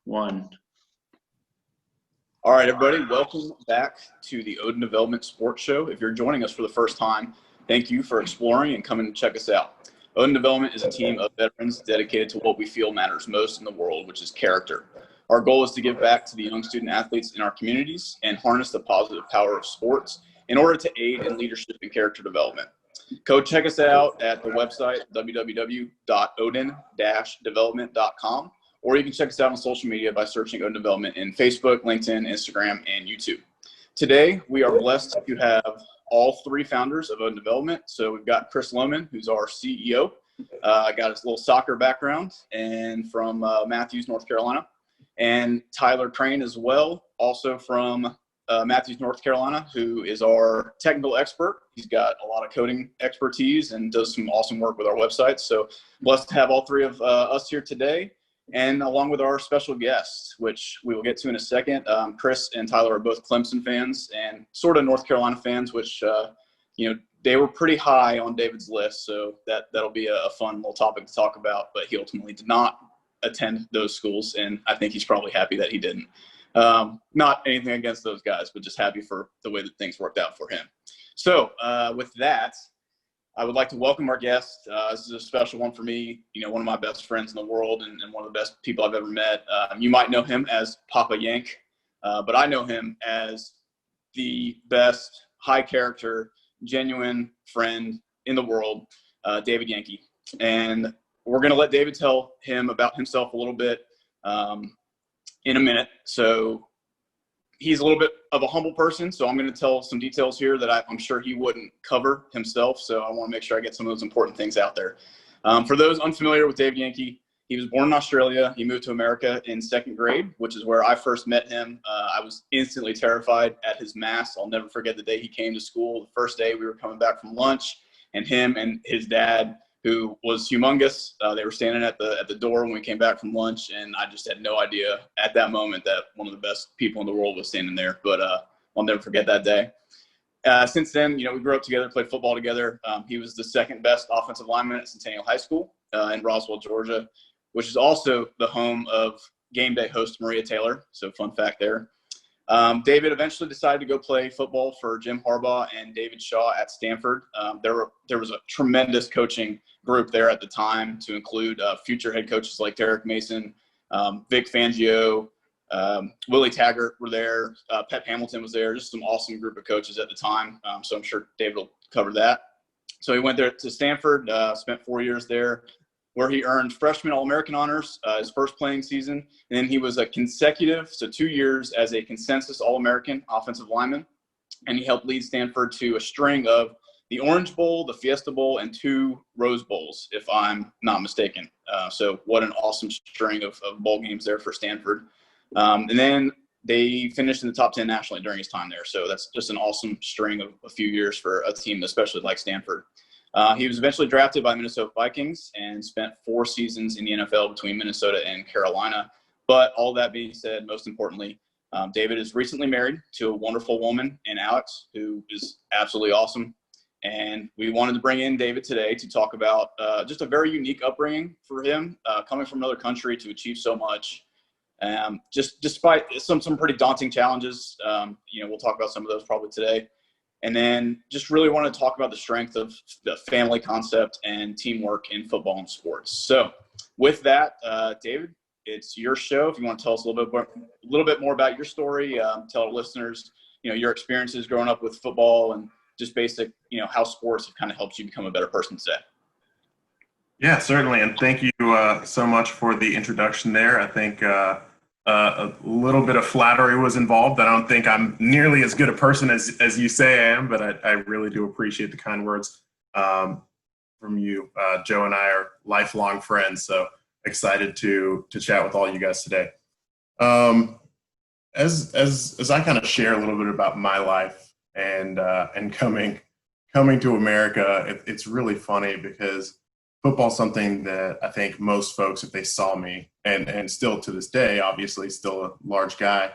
One. All right, everybody, welcome back to the Odin Development Sports Show. If you're joining us for the first time, thank you for exploring and coming to check us out. Odin Development is a team of veterans dedicated to what we feel matters most in the world, which is character. Our goal is to give back to the young student athletes in our communities and harness the positive power of sports in order to aid in leadership and character development. Go check us out at the website, www.odin-development.com. Or you can check us out on social media by searching Odin Development in Facebook, LinkedIn, Instagram, and YouTube. Today, we are blessed to have all three founders of Odin Development. So we've got Chris Lohman, who's our CEO, got his little soccer background, and from Matthews, North Carolina. And Tyler Crane as well, also from Matthews, North Carolina, who is our technical expert. He's got a lot of coding expertise and does some awesome work with our website. So blessed to have all three of us here today. And along with our special guests, which we will get to in a second. Chris and Tyler are both Clemson fans and sort of North Carolina fans, which, they were pretty high on David's list. So that'll be a fun little topic to talk about. But he ultimately did not attend those schools. And I think he's probably happy that he didn't. Not anything against those guys, but just happy for the way that things worked out for him. So with that, I would like to welcome our guest. This is a special one for me, one of my best friends in the world and one of the best people I've ever met. You might know him as Papa Yank, but I know him as the best, high character, genuine friend in the world, David Yankey. And we're going to let David tell him about himself a little bit in a minute. So he's a little bit of a humble person, so I'm going to tell some details here that I'm sure he wouldn't cover himself, so I want to make sure I get some of those important things out there. For those unfamiliar with David Yankey, he was born in Australia. He moved to America in second grade, which is where I first met him. I was instantly terrified at his mass. I'll never forget the day he came to school. The first day we were coming back from lunch, and him and his dad, who was humongous. They were standing at the door when we came back from lunch, and I just had no idea at that moment that one of the best people in the world was standing there. But I'll never forget that day. Since then, we grew up together, played football together. He was the second best offensive lineman at Centennial High School in Roswell, Georgia, which is also the home of game day host Maria Taylor. So fun fact there. David eventually decided to go play football for Jim Harbaugh and David Shaw at Stanford. There was a tremendous coaching group there at the time to include future head coaches like Derek Mason, Vic Fangio, Willie Taggart were there, Pep Hamilton was there, just some awesome group of coaches at the time. So I'm sure David will cover that. So he went there to Stanford, spent 4 years there, where he earned freshman All-American honors his first playing season. And then he was a consecutive, so 2 years as a consensus All-American offensive lineman. And he helped lead Stanford to a string of the Orange Bowl, the Fiesta Bowl, and 2 Rose Bowls, if I'm not mistaken. So what an awesome string of bowl games there for Stanford. And then they finished in the top 10 nationally during his time there. So that's just an awesome string of a few years for a team, especially like Stanford. He was eventually drafted by Minnesota Vikings and spent 4 seasons in the NFL between Minnesota and Carolina. But all that being said, most importantly, David is recently married to a wonderful woman in Alex, who is absolutely awesome. And we wanted to bring in David today to talk about just a very unique upbringing for him, coming from another country to achieve so much. Just despite some pretty daunting challenges, we'll talk about some of those probably today. And then just really want to talk about the strength of the family concept and teamwork in football and sports. So with that, David, it's your show. If you want to tell us a little bit more about your story, tell our listeners, your experiences growing up with football and just basic, how sports have kind of helped you become a better person today. Yeah, certainly. And thank you so much for the introduction there. I think a little bit of flattery was involved. I don't think I'm nearly as good a person as you say I am, but I really do appreciate the kind words from you. Joe and I are lifelong friends, so excited to chat with all you guys today. As I kind of share a little bit about my life and coming to America, it's really funny because football's something that I think most folks, if they saw me, and still to this day, obviously still a large guy,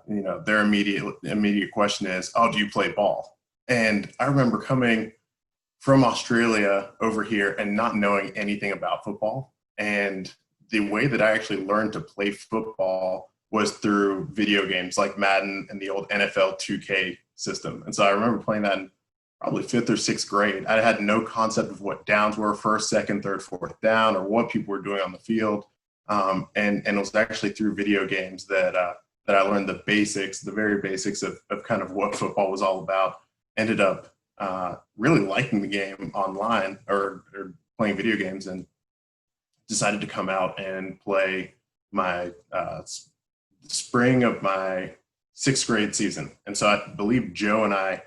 their immediate question is, oh, do you play ball? And I remember coming from Australia over here and not knowing anything about football. And the way that I actually learned to play football was through video games like Madden and the old NFL 2K system. And so I remember playing that in probably 5th or 6th grade. I had no concept of what downs were, first, second, third, fourth down, or what people were doing on the field. And it was actually through video games that I learned the basics, the very basics of kind of what football was all about. Ended up really liking the game online or playing video games, and decided to come out and play my spring of my 6th grade season. And so I believe Joe and I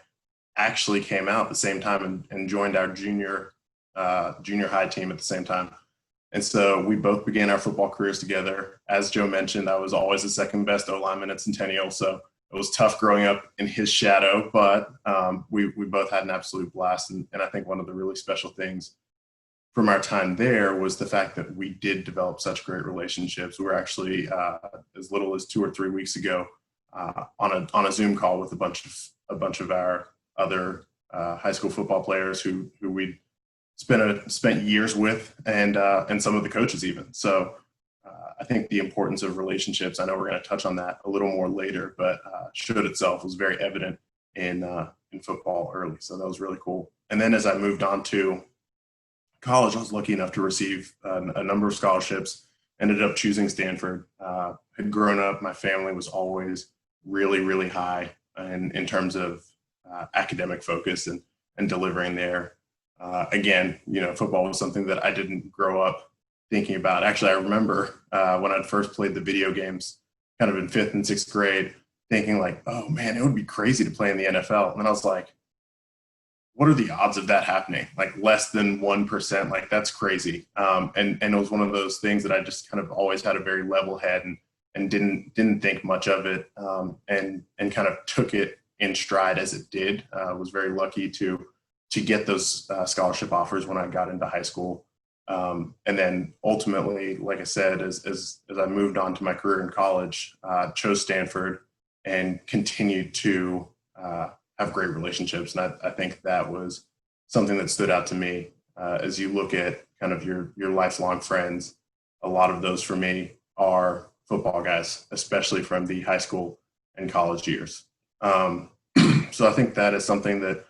actually came out at the same time and joined our junior high team at the same time. And so we both began our football careers together. As Joe mentioned, I was always the second best O-lineman at Centennial, so it was tough growing up in his shadow, but we both had an absolute blast. And I think one of the really special things from our time there was the fact that we did develop such great relationships. We were actually, as little as 2 or 3 weeks ago, on a Zoom call with a bunch of our other high school football players who we'd spent years with, and some of the coaches even. So I think the importance of relationships, I know we're going to touch on that a little more later, but showed itself, was very evident in football early. So that was really cool. And then as I moved on to college, I was lucky enough to receive a number of scholarships, ended up choosing Stanford. Had grown up, my family was always really, really high in terms of academic focus and delivering there. Again, football was something that I didn't grow up thinking about. Actually, I remember when I'd first played the video games kind of in 5th and 6th grade, thinking like, oh man, it would be crazy to play in the NFL. And then I was like, what are the odds of that happening? Like less than 1%, like that's crazy. And it was one of those things that I just kind of always had a very level head and didn't think much of it, and kind of took it in stride as it did. Was very lucky to get those scholarship offers when I got into high school. And then ultimately, like I said, as I moved on to my career in college, chose Stanford and continued to have great relationships. And I think that was something that stood out to me. As you look at kind of your lifelong friends, a lot of those for me are football guys, especially from the high school and college years. So I think that is something that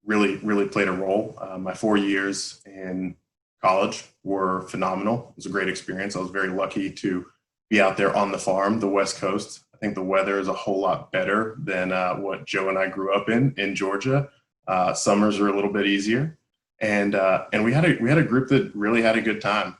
really, really played a role. My 4 years in college were phenomenal. It was a great experience. I was very lucky to be out there on the farm, the West Coast. I think the weather is a whole lot better than what Joe and I grew up in Georgia. Summers are a little bit easier, and we had a group that really had a good time.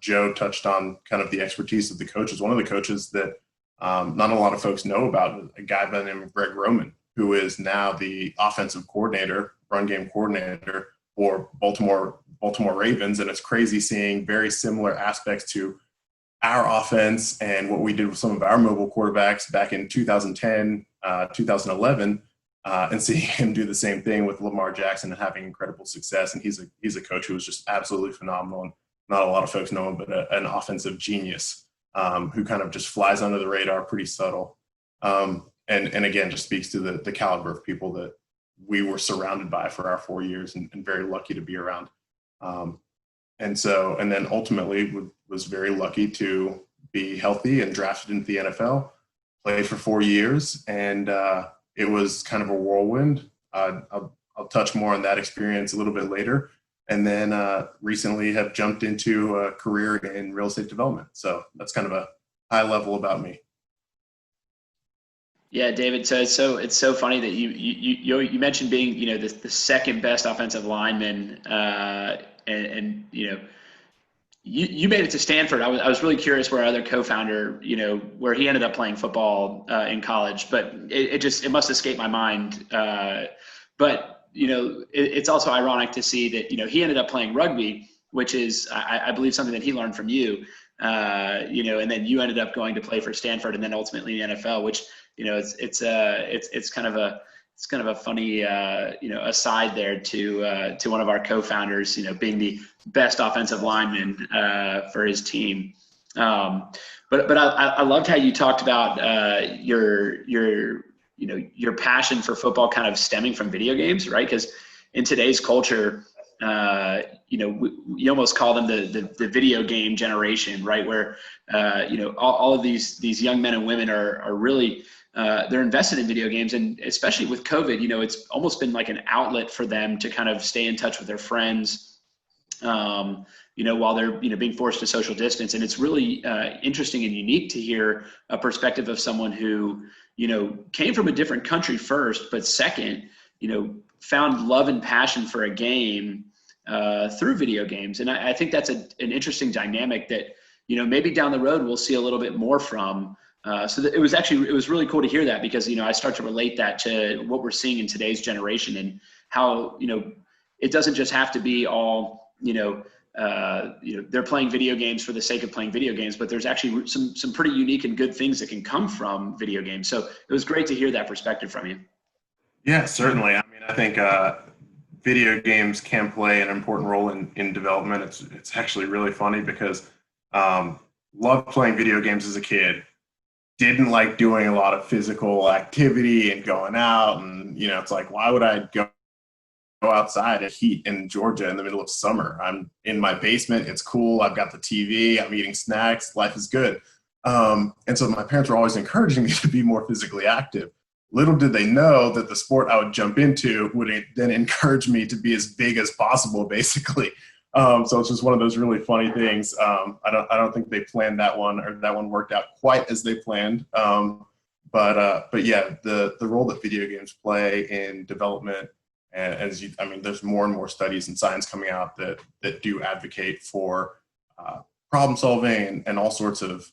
Joe touched on kind of the expertise of the coaches. One of the coaches that not a lot of folks know about, a guy by the name of Greg Roman, who is now the offensive coordinator, run game coordinator for Baltimore Ravens. And it's crazy seeing very similar aspects to our offense and what we did with some of our mobile quarterbacks back in 2010, 2011, and seeing him do the same thing with Lamar Jackson and having incredible success. And he's a coach who was just absolutely phenomenal. And not a lot of folks know him, but an offensive genius who kind of just flies under the radar, pretty subtle. And again, just speaks to the caliber of people that we were surrounded by for our 4 years and very lucky to be around. And then ultimately was very lucky to be healthy and drafted into the NFL, played for 4 years, and it was kind of a whirlwind. I'll touch more on that experience a little bit later. And then recently have jumped into a career in real estate development. So that's kind of a high level about me. Yeah, David. So it's so funny that you mentioned being the second best offensive lineman, and you made it to Stanford. I was really curious where our other co-founder, where he ended up playing football in college, but it must escape my mind. But it's also ironic to see that he ended up playing rugby, which is I believe something that he learned from you. And then you ended up going to play for Stanford and then ultimately the NFL, which it's kind of a funny aside there to one of our co-founders, being the best offensive lineman for his team. But I loved how you talked about your passion for football kind of stemming from video games, right? Because in today's culture, you almost call them the video game generation, right? Where, all of these young men and women are really, they're invested in video games, and especially with COVID, it's almost been like an outlet for them to kind of stay in touch with their friends, while they're, being forced to social distance. And it's really interesting and unique to hear a perspective of someone who, came from a different country first, but second, found love and passion for a game through video games. And I think that's an interesting dynamic that, maybe down the road we'll see a little bit more from. So that it was really cool to hear that, because, I start to relate that to what we're seeing in today's generation, and how, it doesn't just have to be all, they're playing video games for the sake of playing video games, but there's actually some pretty unique and good things that can come from video games. So it was great to hear that perspective from you. Yeah, certainly. I mean, I think video games can play an important role in development. It's actually really funny because loved playing video games as a kid. Didn't like doing a lot of physical activity and going out, and it's like, why would I go outside at heat in Georgia in the middle of summer? I'm in my basement. It's cool. I've got the TV. I'm eating snacks. Life is good. And so my parents were always encouraging me to be more physically active. Little did they know that the sport I would jump into would then encourage me to be as big as possible, basically. So it's just one of those really funny things. I don't think they planned that one, or that one worked out quite as they planned. But yeah, the role that video games play in development, and there's more and more studies and science coming out that do advocate for problem solving and all sorts of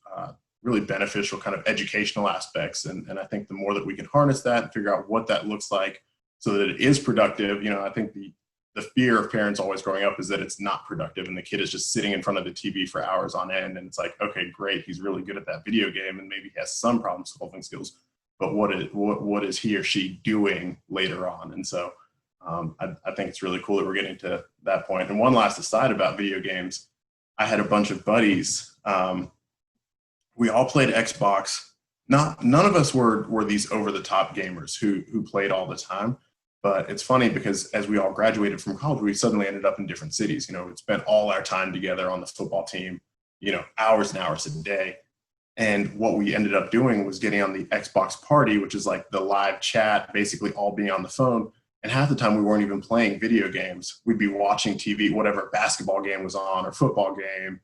really beneficial kind of educational aspects. And I think the more that we can harness that and figure out what that looks like so that it is productive, I think the fear of parents always growing up is that it's not productive and the kid is just sitting in front of the TV for hours on end. And it's like, okay, great, he's really good at that video game and maybe he has some problem solving skills, but what is he or she doing later on? And so I think it's really cool that we're getting to that point. And one last aside about video games, I had a bunch of buddies. We all played Xbox. None of us were these over the top gamers who played all the time. But it's funny because as we all graduated from college, we suddenly ended up in different cities. We'd spent all our time together on the football team, hours and hours a day. And what we ended up doing was getting on the Xbox party, which is like the live chat, basically all being on the phone. And half the time we weren't even playing video games. We'd be watching TV, whatever basketball game was on or football game.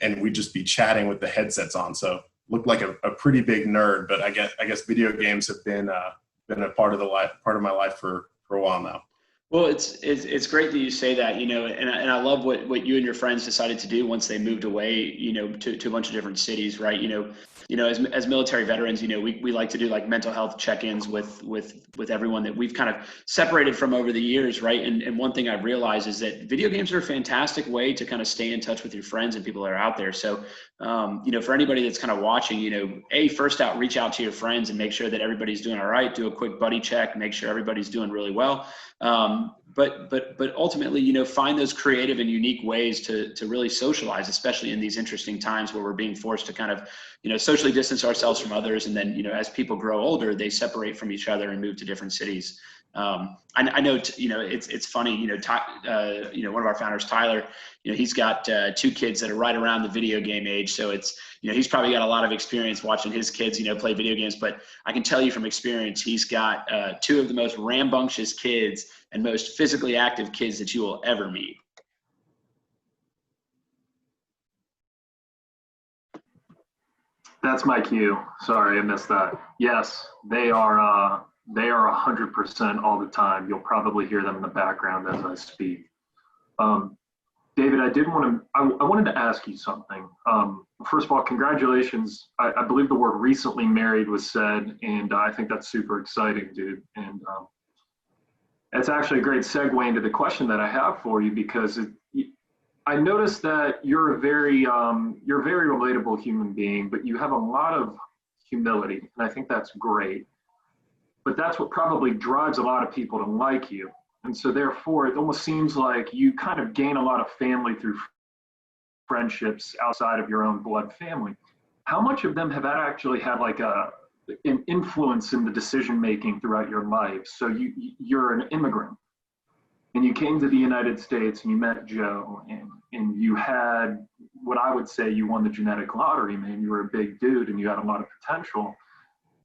And we'd just be chatting with the headsets on. So looked like a pretty big nerd, but I guess video games have been a part of my life for a while now. Well, it's great that you say that, and I love what you and your friends decided to do once they moved away, to a bunch of different cities, right? As military veterans, we like to do like mental health check-ins with everyone that we've kind of separated from over the years, right? And one thing I've realized is that video games are a fantastic way to kind of stay in touch with your friends and people that are out there. So, for anybody that's kind of watching, first out, reach out to your friends and make sure that everybody's doing all right. Do a quick buddy check, make sure everybody's doing really well. But ultimately, find those creative and unique ways to really socialize, especially in these interesting times where we're being forced to kind of, socially distance ourselves from others. And then, as people grow older, they separate from each other and move to different cities. I know, it's funny, one of our founders, Tyler, he's got 2 kids that are right around the video game age. So it's, he's probably got a lot of experience watching his kids, play video games, but I can tell you from experience, he's got 2 of the most rambunctious kids and most physically active kids that you will ever meet. That's my cue. Sorry, I missed that. Yes, they are 100% all the time. You'll probably hear them in the background as I speak. David, I wanted to ask you something. First of all, congratulations. I believe the word recently married was said, and I think that's super exciting, dude. And it's actually a great segue into the question that I have for you, because I noticed that you're a very relatable human being, but you have a lot of humility, and I think that's great. But that's what probably drives a lot of people to like you. And so therefore, it almost seems like you kind of gain a lot of family through friendships outside of your own blood family. How much of them have actually had like an influence in the decision-making throughout your life? So you're an immigrant. and you came to the United States and you met Joe, and you had what I would say you won the genetic lottery, man. You were a big dude and you had a lot of potential.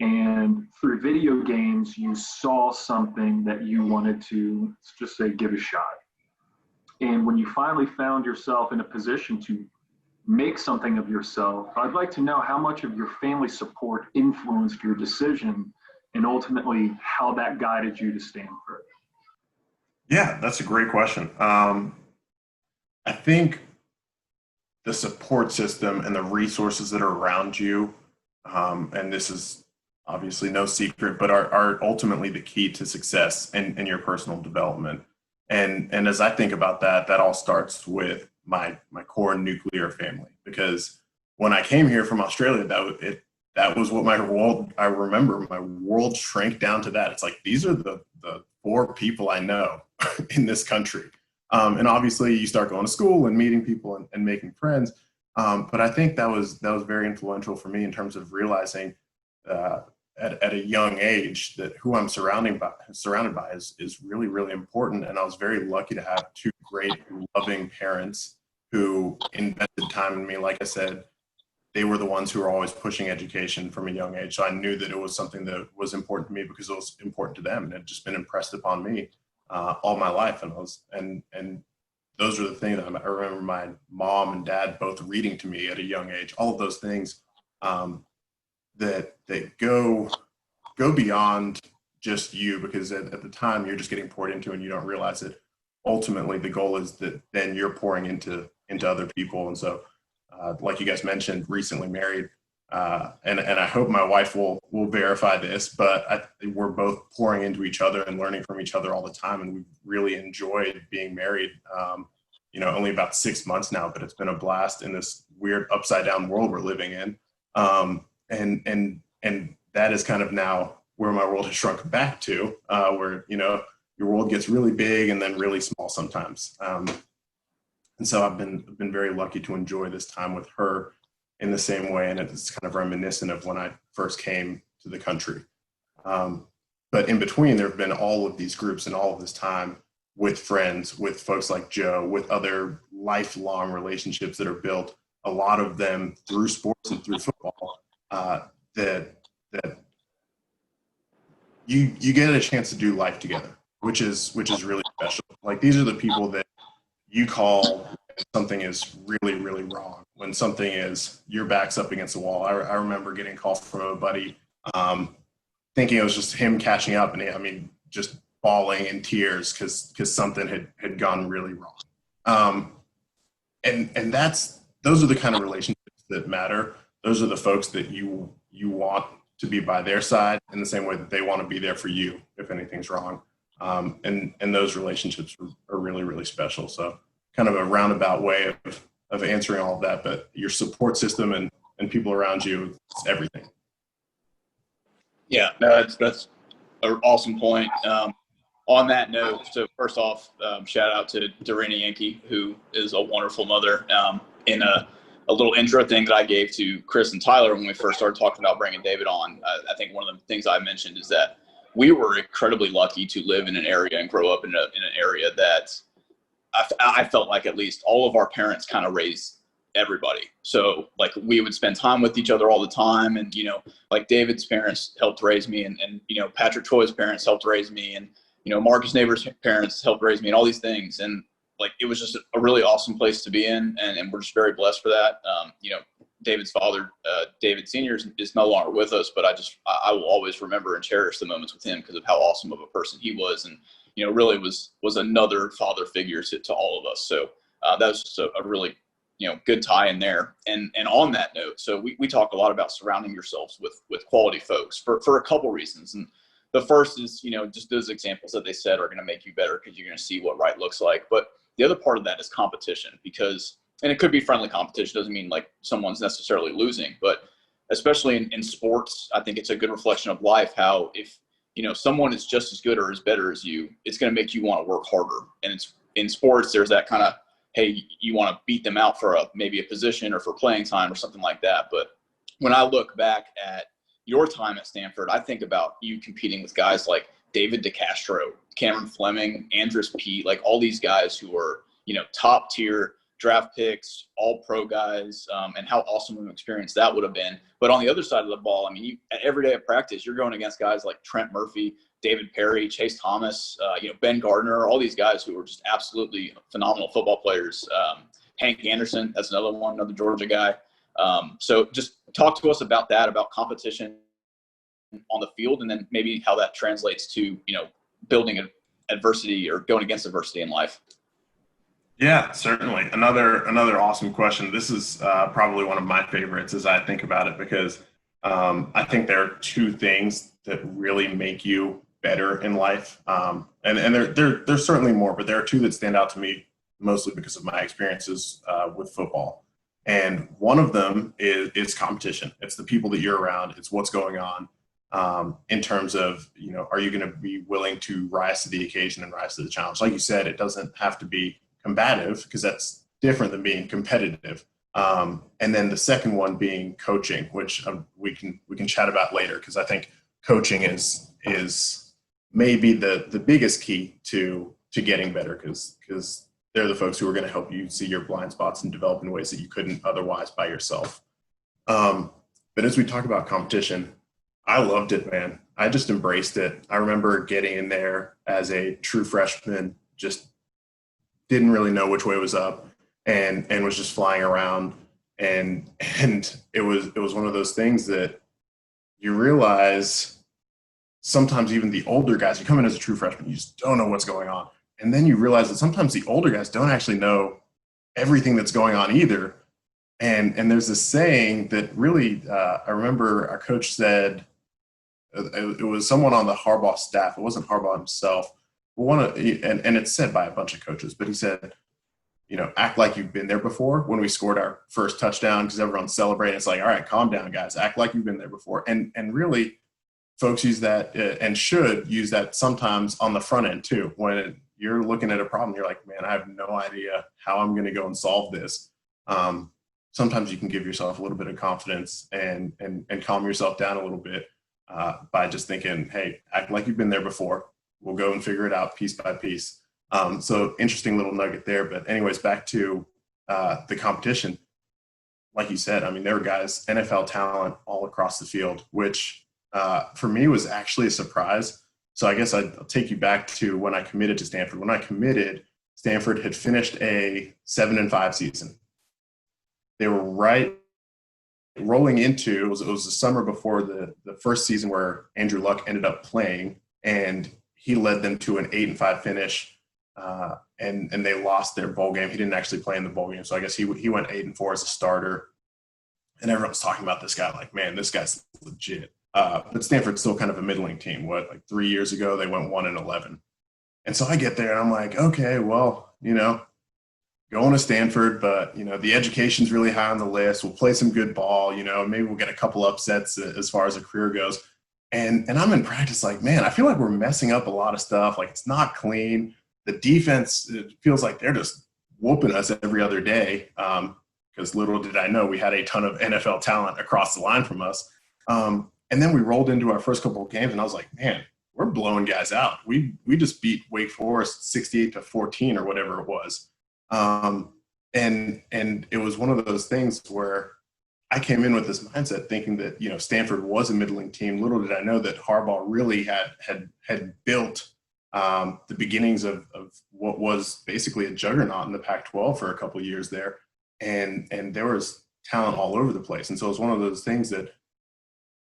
And through video games, you saw something that you wanted to, let's just say, give a shot. And when you finally found yourself in a position to make something of yourself, I'd like to know how much of your family support influenced your decision and ultimately how that guided you to Stanford. Yeah, that's a great question. I think the support system and the resources that are around you, and this is obviously no secret, but are ultimately the key to success in your personal development. And as I think about that, that all starts with my core nuclear family, because when I came here from Australia, that was what my world, I remember my world shrank down to that. It's like, these are the 4 people I know in this country. And obviously you start going to school and meeting people and making friends. But I think that was very influential for me in terms of realizing at a young age that who I'm surrounded by is really, really important. And I was very lucky to have 2 great, loving parents who invested time in me. Like I said, they were the ones who were always pushing education from a young age. So I knew that it was something that was important to me because it was important to them, and it had just been impressed upon me all my life. And those are the things that I remember my mom and dad both reading to me at a young age. All of those things that go beyond just you, because at the time you're just getting poured into and you don't realize it. Ultimately, the goal is that then you're pouring into other people. And so, like you guys mentioned, recently married, and I hope my wife will verify this, but we're both pouring into each other and learning from each other all the time, and we've really enjoyed being married. Only about 6 months now, but it's been a blast in this weird upside down world we're living in. And that is kind of now where my world has shrunk back to, where, your world gets really big and then really small sometimes. And so I've been very lucky to enjoy this time with her in the same way. And it's kind of reminiscent of when I first came to the country. But in between, there have been all of these groups and all of this time with friends, with folks like Joe, with other lifelong relationships that are built, a lot of them through sports and through football, that you get a chance to do life together, which is really special. Like, these are the people that you call when something is really, really wrong, when something is, your back's up against the wall. I remember getting a call from a buddy, thinking it was just him catching up, and just bawling in tears because something had gone really wrong. And those are the kind of relationships that matter. Those are the folks that you want to be by their side in the same way that they want to be there for you if anything's wrong. And those relationships are really, really special. So kind of a roundabout way of answering all of that, but your support system and people around you, it's everything. Yeah, no, that's an awesome point. On that note, so first off, shout out to Dorena Yankey, who is a wonderful mother. In a little intro thing that I gave to Chris and Tyler when we first started talking about bringing David on, I think one of the things I mentioned is that we were incredibly lucky to live in an area and grow up in an area that I felt like at least all of our parents kind of raised everybody. So like, we would spend time with each other all the time. And, like David's parents helped raise me, and Patrick Toy's parents helped raise me, and, Marcus Neighbor's parents helped raise me, and all these things. And like, it was just a really awesome place to be in. And we're just very blessed for that. David's father, David Sr. is no longer with us, but I will always remember and cherish the moments with him because of how awesome of a person he was. And, really was another father figure to all of us. So that was just a really, good tie in there. And on that note, so we talk a lot about surrounding yourselves with quality folks for a couple reasons. And the first is, just those examples that they said are going to make you better because you're going to see what right looks like. But the other part of that is competition, and it could be friendly competition. Doesn't mean like someone's necessarily losing, but especially in sports, I think it's a good reflection of life. How if, someone is just as good or as better as you, it's going to make you want to work harder. And it's in sports, there's that kind of, hey, you want to beat them out for maybe a position or for playing time or something like that. But when I look back at your time at Stanford, I think about you competing with guys like David DeCastro, Cameron Fleming, Andres Pete, like all these guys who are, top tier draft picks, all pro guys, and how awesome of an experience that would have been. But on the other side of the ball, I mean, every day at practice, you're going against guys like Trent Murphy, David Perry, Chase Thomas, Ben Gardner, all these guys who are just absolutely phenomenal football players. Hank Anderson, that's another Georgia guy. So just talk to us about that, about competition on the field, and then maybe how that translates to, building adversity or going against adversity in life. Yeah, certainly. Another awesome question. This is probably one of my favorites as I think about it, because I think there are two things that really make you better in life. And there's certainly more, but there are two that stand out to me mostly because of my experiences with football. And one of them is competition. It's the people that you're around. It's what's going on in terms of, are you going to be willing to rise to the occasion and rise to the challenge? Like you said, it doesn't have to be combative, because that's different than being competitive. And then the second one being coaching, which we can chat about later, because I think coaching is maybe the biggest key to getting better, because they're the folks who are going to help you see your blind spots and develop in ways that you couldn't otherwise by yourself. But as we talk about competition, I loved it, man. I just embraced it. I remember getting in there as a true freshman, just didn't really know which way was up, and was just flying around. And it was one of those things that you realize sometimes even the older guys, you come in as a true freshman, you just don't know what's going on. And then you realize that sometimes the older guys don't actually know everything that's going on either. And there's this saying that really, I remember our coach said, it was someone on the Harbaugh staff. It wasn't Harbaugh himself. And it's said by a bunch of coaches, but he said, act like you've been there before. When we scored our first touchdown, because everyone's celebrating, it's like, all right, calm down, guys. Act like you've been there before. And really, folks use that and should use that sometimes on the front end too. When you're looking at a problem, you're like, man, I have no idea how I'm going to go and solve this. Sometimes you can give yourself a little bit of confidence and calm yourself down a little bit by just thinking, hey, act like you've been there before. We'll go and figure it out piece by piece. So interesting little nugget there. But anyways, back to the competition. Like you said, I mean, there were guys, NFL talent all across the field, which for me was actually a surprise. So I guess I'll take you back to when I committed to Stanford. When I committed, Stanford had finished a 7-5 season. They were rolling into, it was the summer before the first season where Andrew Luck ended up playing, and he led them to an 8-5 finish, and they lost their bowl game. He didn't actually play in the bowl game, so I guess he went 8-4 as a starter. And everyone's talking about this guy like, man, this guy's legit. But Stanford's still kind of a middling team. Like 3 years ago, they went 1-11. And so I get there and I'm like, okay, well, going to Stanford, but the education's really high on the list. We'll play some good ball, maybe we'll get a couple upsets as far as a career goes. And I'm in practice like, man, I feel like we're messing up a lot of stuff. Like, it's not clean. The defense, it feels like they're just whooping us every other day. Because little did I know we had a ton of NFL talent across the line from us. And then we rolled into our first couple of games, and I was like, man, we're blowing guys out. We just beat Wake Forest 68-14 or whatever it was. And it was one of those things where I came in with this mindset thinking that, Stanford was a middling team. Little did I know that Harbaugh really had built the beginnings of what was basically a juggernaut in the Pac-12 for a couple of years there. And there was talent all over the place. And so it was one of those things that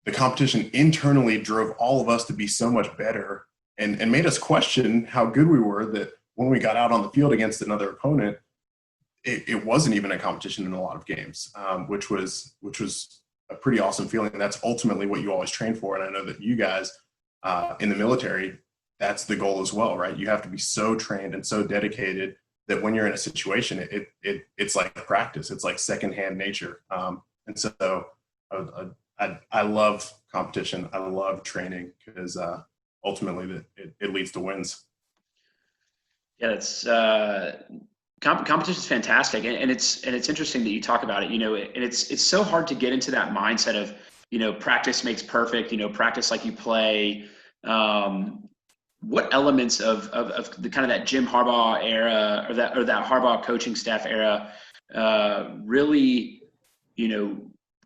the competition internally drove all of us to be so much better and made us question how good we were, that when we got out on the field against another opponent, it wasn't even a competition in a lot of games, which was a pretty awesome feeling. And that's ultimately what you always train for. And I know that you guys in the military, that's the goal as well, right? You have to be so trained and so dedicated that when you're in a situation, it's like practice. It's like secondhand nature. And so I love competition. I love training because ultimately it leads to wins. Yeah, it's competition is fantastic, and it's interesting that you talk about it. And it's so hard to get into that mindset of practice makes perfect. Practice like you play. what elements of the kind of that Jim Harbaugh era or that Harbaugh coaching staff era really,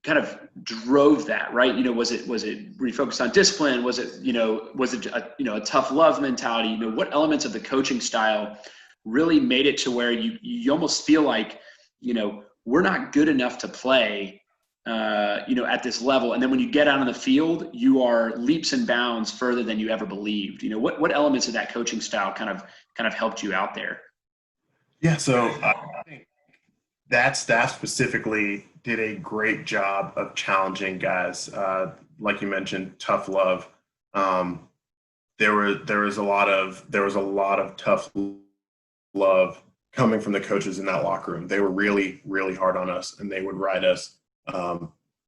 kind of drove that, right? Was it refocused on discipline? Was it a tough love mentality? What elements of the coaching style really made it to where you almost feel like, we're not good enough to play, at this level. And then when you get out on the field, you are leaps and bounds further than you ever believed. What elements of that coaching style kind of helped you out there? Yeah, so I think that staff specifically did a great job of challenging guys. Like you mentioned, tough love. There was a lot of tough love coming from the coaches in that locker room. They were really, really hard on us, and they would ride us.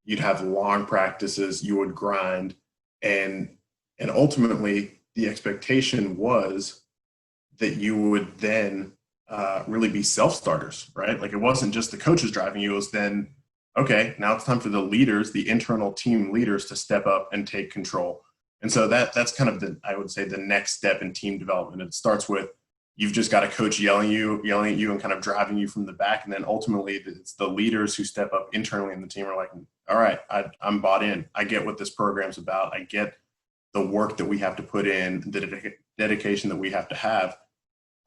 You'd have long practices, you would grind, and ultimately the expectation was that you would then really be self-starters, right? Like, it wasn't just the coaches driving you, it was then, okay, now it's time for the leaders, the internal team leaders, to step up and take control. And so that's kind of I would say the next step in team development. It starts with, you've just got a coach yelling at you and kind of driving you from the back. And then ultimately it's the leaders who step up internally in the team are like, all right, I'm bought in. I get what this program's about. I get the work that we have to put in, the dedication that we have to have.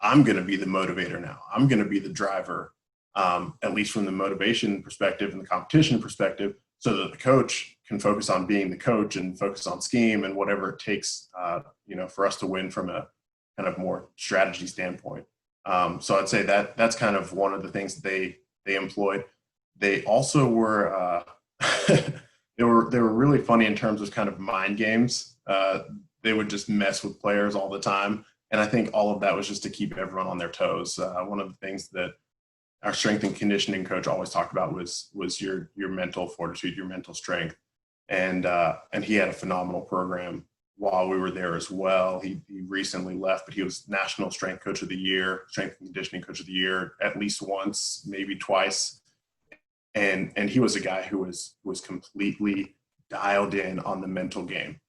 I'm going to be the motivator now. I'm going to be the driver, at least from the motivation perspective and the competition perspective, so that the coach can focus on being the coach and focus on scheme and whatever it takes, for us to win from a kind of more strategy standpoint. So I'd say that's kind of one of the things that they employed. They also were they were really funny in terms of kind of mind games. They would just mess with players all the time. And I think all of that was just to keep everyone on their toes. One of the things that our strength and conditioning coach always talked about was your mental fortitude, your mental strength. And he had a phenomenal program while we were there as well. He recently left, but he was National Strength Coach of the Year, Strength and Conditioning Coach of the Year at least once, maybe twice. And he was a guy who was completely dialed in on the mental game.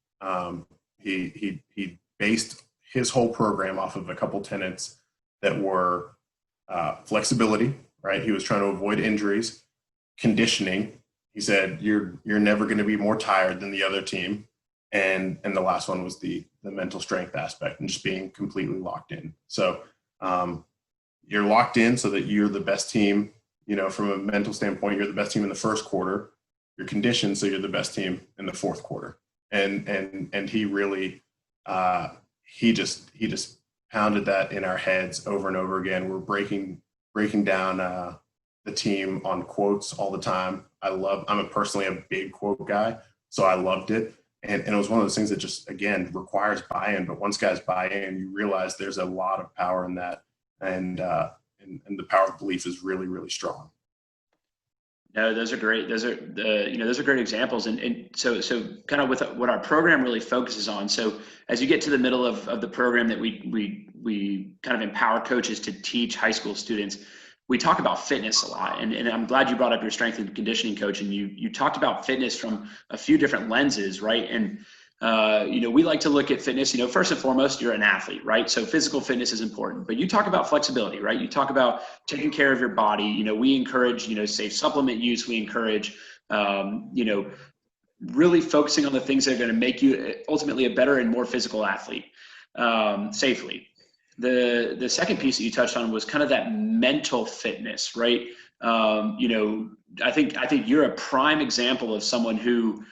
He based his whole program off of a couple tenets that were flexibility, right? He was trying to avoid injuries. Conditioning, he said, you're never going to be more tired than the other team. And the last one was the mental strength aspect and just being completely locked in. So you're locked in so that you're the best team, from a mental standpoint, you're the best team in the first quarter. You're conditioned so you're the best team in the fourth quarter. And he really he just pounded that in our heads over and over again. We're breaking down the team on quotes all the time. I'm personally a big quote guy, so I loved it. And it was one of those things that just, again, requires buy-in. But once guys buy in, you realize there's a lot of power in that. And the power of belief is really, really strong. No, those are great. Those are great examples. And so kind of with what our program really focuses on. So as you get to the middle of the program that we kind of empower coaches to teach high school students, we talk about fitness a lot. And I'm glad you brought up your strength and conditioning coach, and you talked about fitness from a few different lenses, right? And we like to look at fitness, first and foremost, you're an athlete, right? So physical fitness is important, but you talk about flexibility, right? You talk about taking care of your body. We encourage, safe supplement use. We encourage, really focusing on the things that are going to make you ultimately a better and more physical athlete, safely. The second piece that you touched on was kind of that mental fitness, right? I think you're a prime example of someone who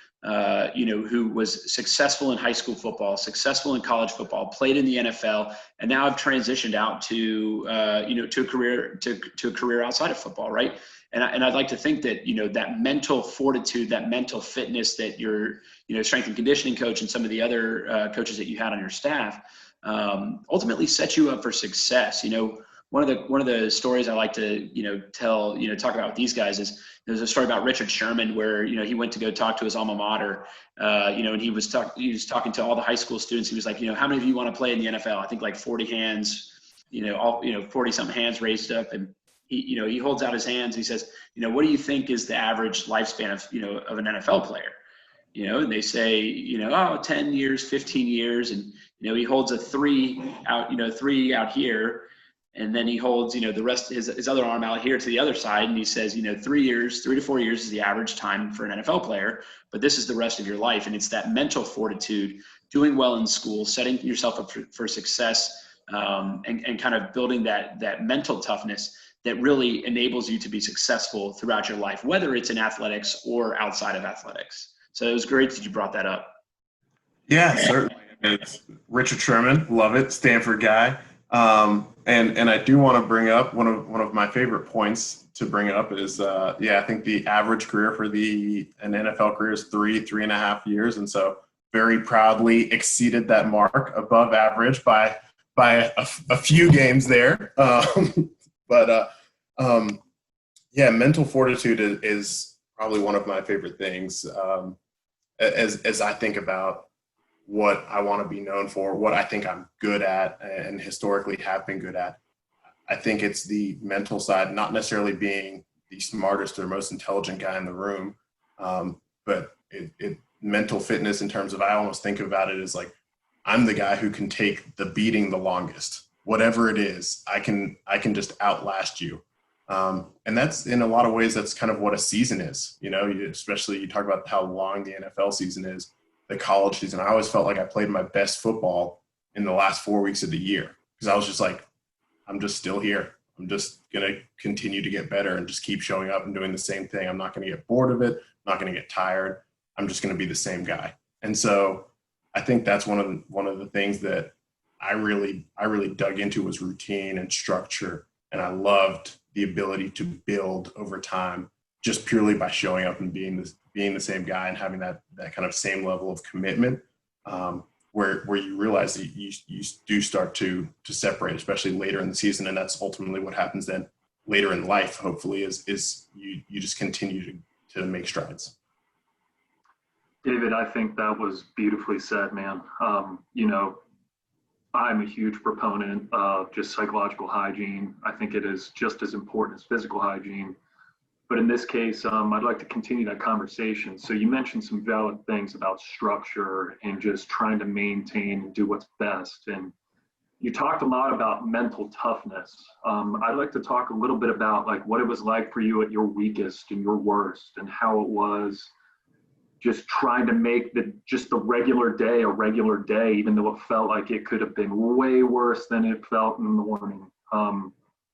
was successful in high school football, successful in college football, played in the NFL, and now have transitioned out to a career outside of football, right? And I'd like to think that that mental fortitude, that mental fitness that your strength and conditioning coach and some of the other coaches that you had on your staff ultimately set you up for success. One of the stories I like to talk about with these guys is there's a story about Richard Sherman where he went to go talk to his alma mater, and he was talking to all the high school students. He was like, how many of you want to play in the NFL? I think like 40 hands, 40 something hands raised up, and he holds out his hands. He says, what do you think is the average lifespan of an NFL player? and they say, oh, 10 years, 15 years. And, he holds a 3 out here. And then he holds, the rest of his other arm out here to the other side. And he says, 3 to 4 years is the average time for an NFL player, but this is the rest of your life. And it's that mental fortitude, doing well in school, setting yourself up for success, and kind of building that mental toughness that really enables you to be successful throughout your life, whether it's in athletics or outside of athletics. So it was great that you brought that up. Yeah, certainly. It's Richard Sherman, love it, Stanford guy. And I do want to bring up one of my favorite points to bring up is, I think the average career for an NFL career is 3.5 years. And so very proudly exceeded that mark, above average by a few games there. Mental fortitude is probably one of my favorite things. As I think about what I want to be known for, what I think I'm good at and historically have been good at, I think it's the mental side, not necessarily being the smartest or most intelligent guy in the room, but mental fitness in terms of, I almost think about it as like, I'm the guy who can take the beating the longest, whatever it is, I can just outlast you. And that's, in a lot of ways, that's kind of what a season is, especially you talk about how long the NFL season is, the college season. I always felt like I played my best football in the last 4 weeks of the year, because I was just like, I'm just still here. I'm just going to continue to get better and just keep showing up and doing the same thing. I'm not going to get bored of it. I'm not going to get tired. I'm just going to be the same guy. And so I think that's one of the things that I really dug into was routine and structure. And I loved the ability to build over time just purely by showing up and being the same guy and having that kind of same level of commitment, where you realize that you do start to separate, especially later in the season. And that's ultimately what happens then later in life, hopefully, is you just continue to make strides. David, I think that was beautifully said, man. I'm a huge proponent of just psychological hygiene. I think it is just as important as physical hygiene. But in this case, I'd like to continue that conversation. So you mentioned some valid things about structure and just trying to maintain and do what's best. And you talked a lot about mental toughness. I'd like to talk a little bit about like what it was like for you at your weakest and your worst, and how it was just trying to make the regular day a regular day, even though it felt like it could have been way worse than it felt in the morning.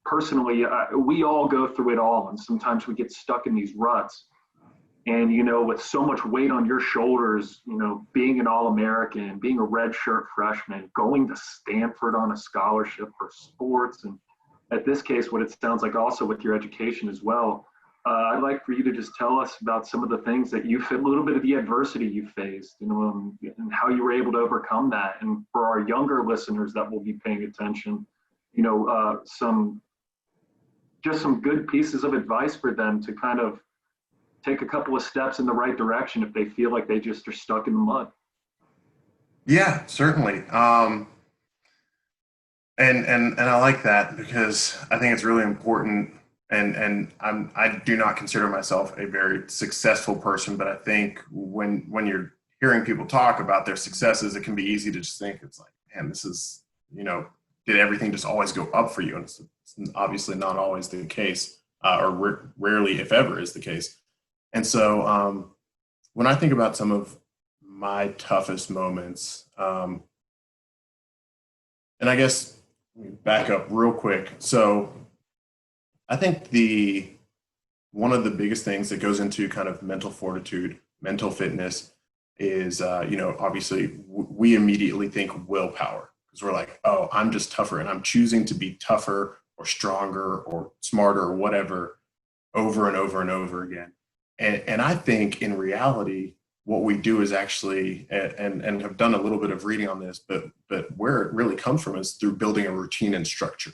Personally, we all go through it all, and sometimes we get stuck in these ruts. And, with so much weight on your shoulders, being an All-American, being a redshirt freshman, going to Stanford on a scholarship for sports, and at this case, what it sounds like also with your education as well. I'd like for you to just tell us about some of the things that a little bit of the adversity you faced, and how you were able to overcome that. And for our younger listeners that will be paying attention, some good pieces of advice for them to kind of take a couple of steps in the right direction if they feel like they just are stuck in the mud. Yeah, certainly. And I like that, because I think it's really important. And I do not consider myself a very successful person, but I think when you're hearing people talk about their successes, it can be easy to just think it's like, man, this is, did everything just always go up for you? And it's obviously not always the case, or rarely, if ever, is the case. And so when I think about some of my toughest moments, and I guess back up real quick. So I think one of the biggest things that goes into kind of mental fortitude, mental fitness is, obviously we immediately think willpower, because we're like, oh, I'm just tougher, and I'm choosing to be tougher or stronger or smarter or whatever over and over and over again. And I think in reality, what we do is actually, and have done a little bit of reading on this, but where it really comes from is through building a routine and structure.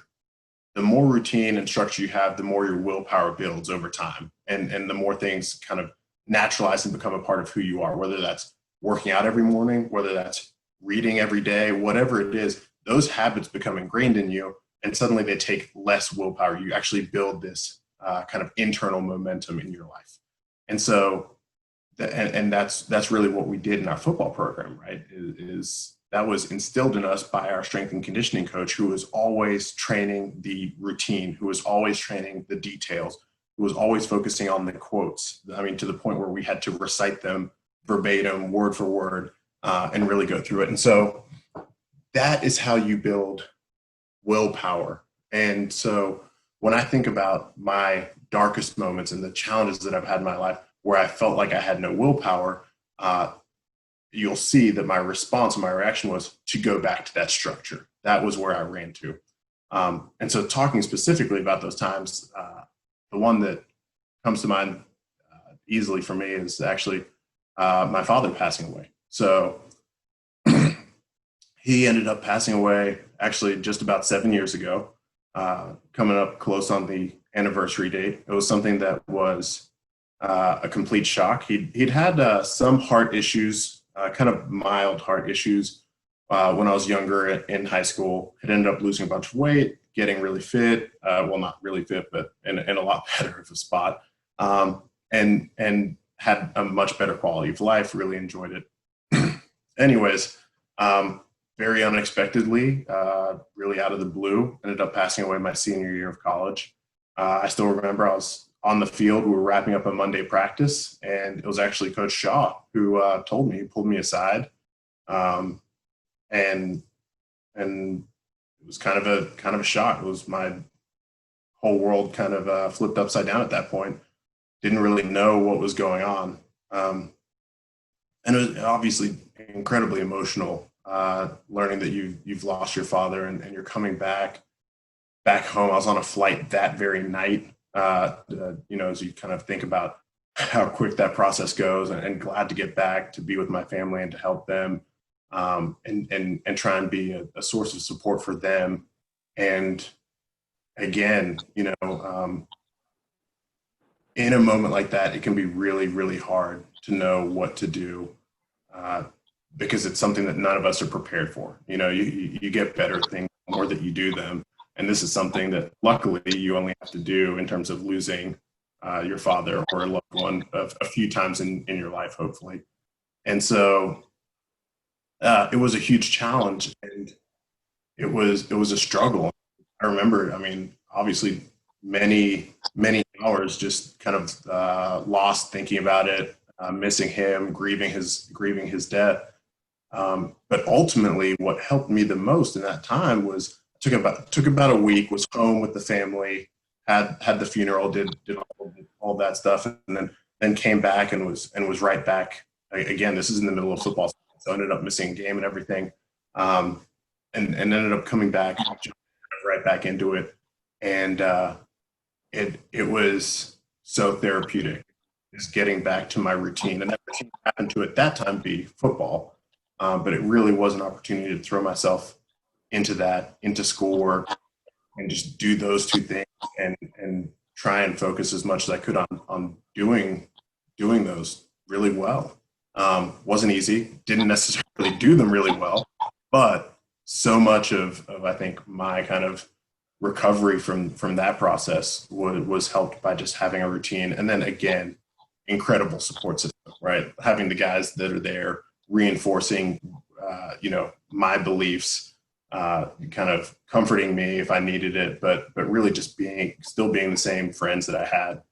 The more routine and structure you have, the more your willpower builds over time. And the more things kind of naturalize and become a part of who you are, whether that's working out every morning, whether that's reading every day, whatever it is, those habits become ingrained in you, and suddenly they take less willpower. You actually build this kind of internal momentum in your life. And so and that's really what we did in our football program, right? Is that was instilled in us by our strength and conditioning coach, who was always training the routine, who was always training the details, who was always focusing on the quotes. I mean, to the point where we had to recite them verbatim, word for word, and really go through it. And so that is how you build willpower. And so when I think about my darkest moments and the challenges that I've had in my life where I felt like I had no willpower, you'll see that my response and my reaction was to go back to that structure. That was where I ran to. And so talking specifically about those times, the one that comes to mind easily for me is actually my father passing away. So he ended up passing away actually just about 7 years ago, coming up close on the anniversary date. It was something that was a complete shock. He'd had some heart issues, kind of mild heart issues when I was younger in high school. Had ended up losing a bunch of weight, getting really fit. Well, not really fit, but in a lot better of a spot. And had a much better quality of life, really enjoyed it. Anyways, very unexpectedly, really out of the blue, ended up passing away my senior year of college. I still remember I was on the field. We were wrapping up a Monday practice, and it was actually Coach Shaw who told me, he pulled me aside, and it was kind of a shock. It was my whole world kind of flipped upside down at that point. Didn't really know what was going on, and it was obviously incredibly emotional. Learning that you've lost your father and you're coming back home. I was on a flight that very night. As you kind of think about how quick that process goes, and glad to get back to be with my family and to help them, and try and be a source of support for them. And again, in a moment like that, it can be really, really hard to know what to do, because it's something that none of us are prepared for. You get better at things the more that you do them. And this is something that luckily you only have to do in terms of losing your father or a loved one a few times in your life, hopefully. And so it was a huge challenge, and it was a struggle. I remember, obviously many hours just kind of lost thinking about it, missing him, grieving his death. But ultimately, what helped me the most in that time was took about a week, was home with the family, had the funeral, did all that stuff, and then came back and was right back. Again, this is in the middle of football, so I ended up missing a game and everything, and ended up coming back right back into it, and it was so therapeutic, just getting back to my routine. And that routine happened to at that time be football, but it really was an opportunity to throw myself into schoolwork and just do those two things, and try and focus as much as I could on doing those really well. Wasn't easy, didn't necessarily do them really well, but so much of I think my kind of recovery from that process was helped by just having a routine. And then again, incredible support system, right? Having the guys that are there reinforcing, my beliefs, kind of comforting me if I needed it, but really just still being the same friends that I had.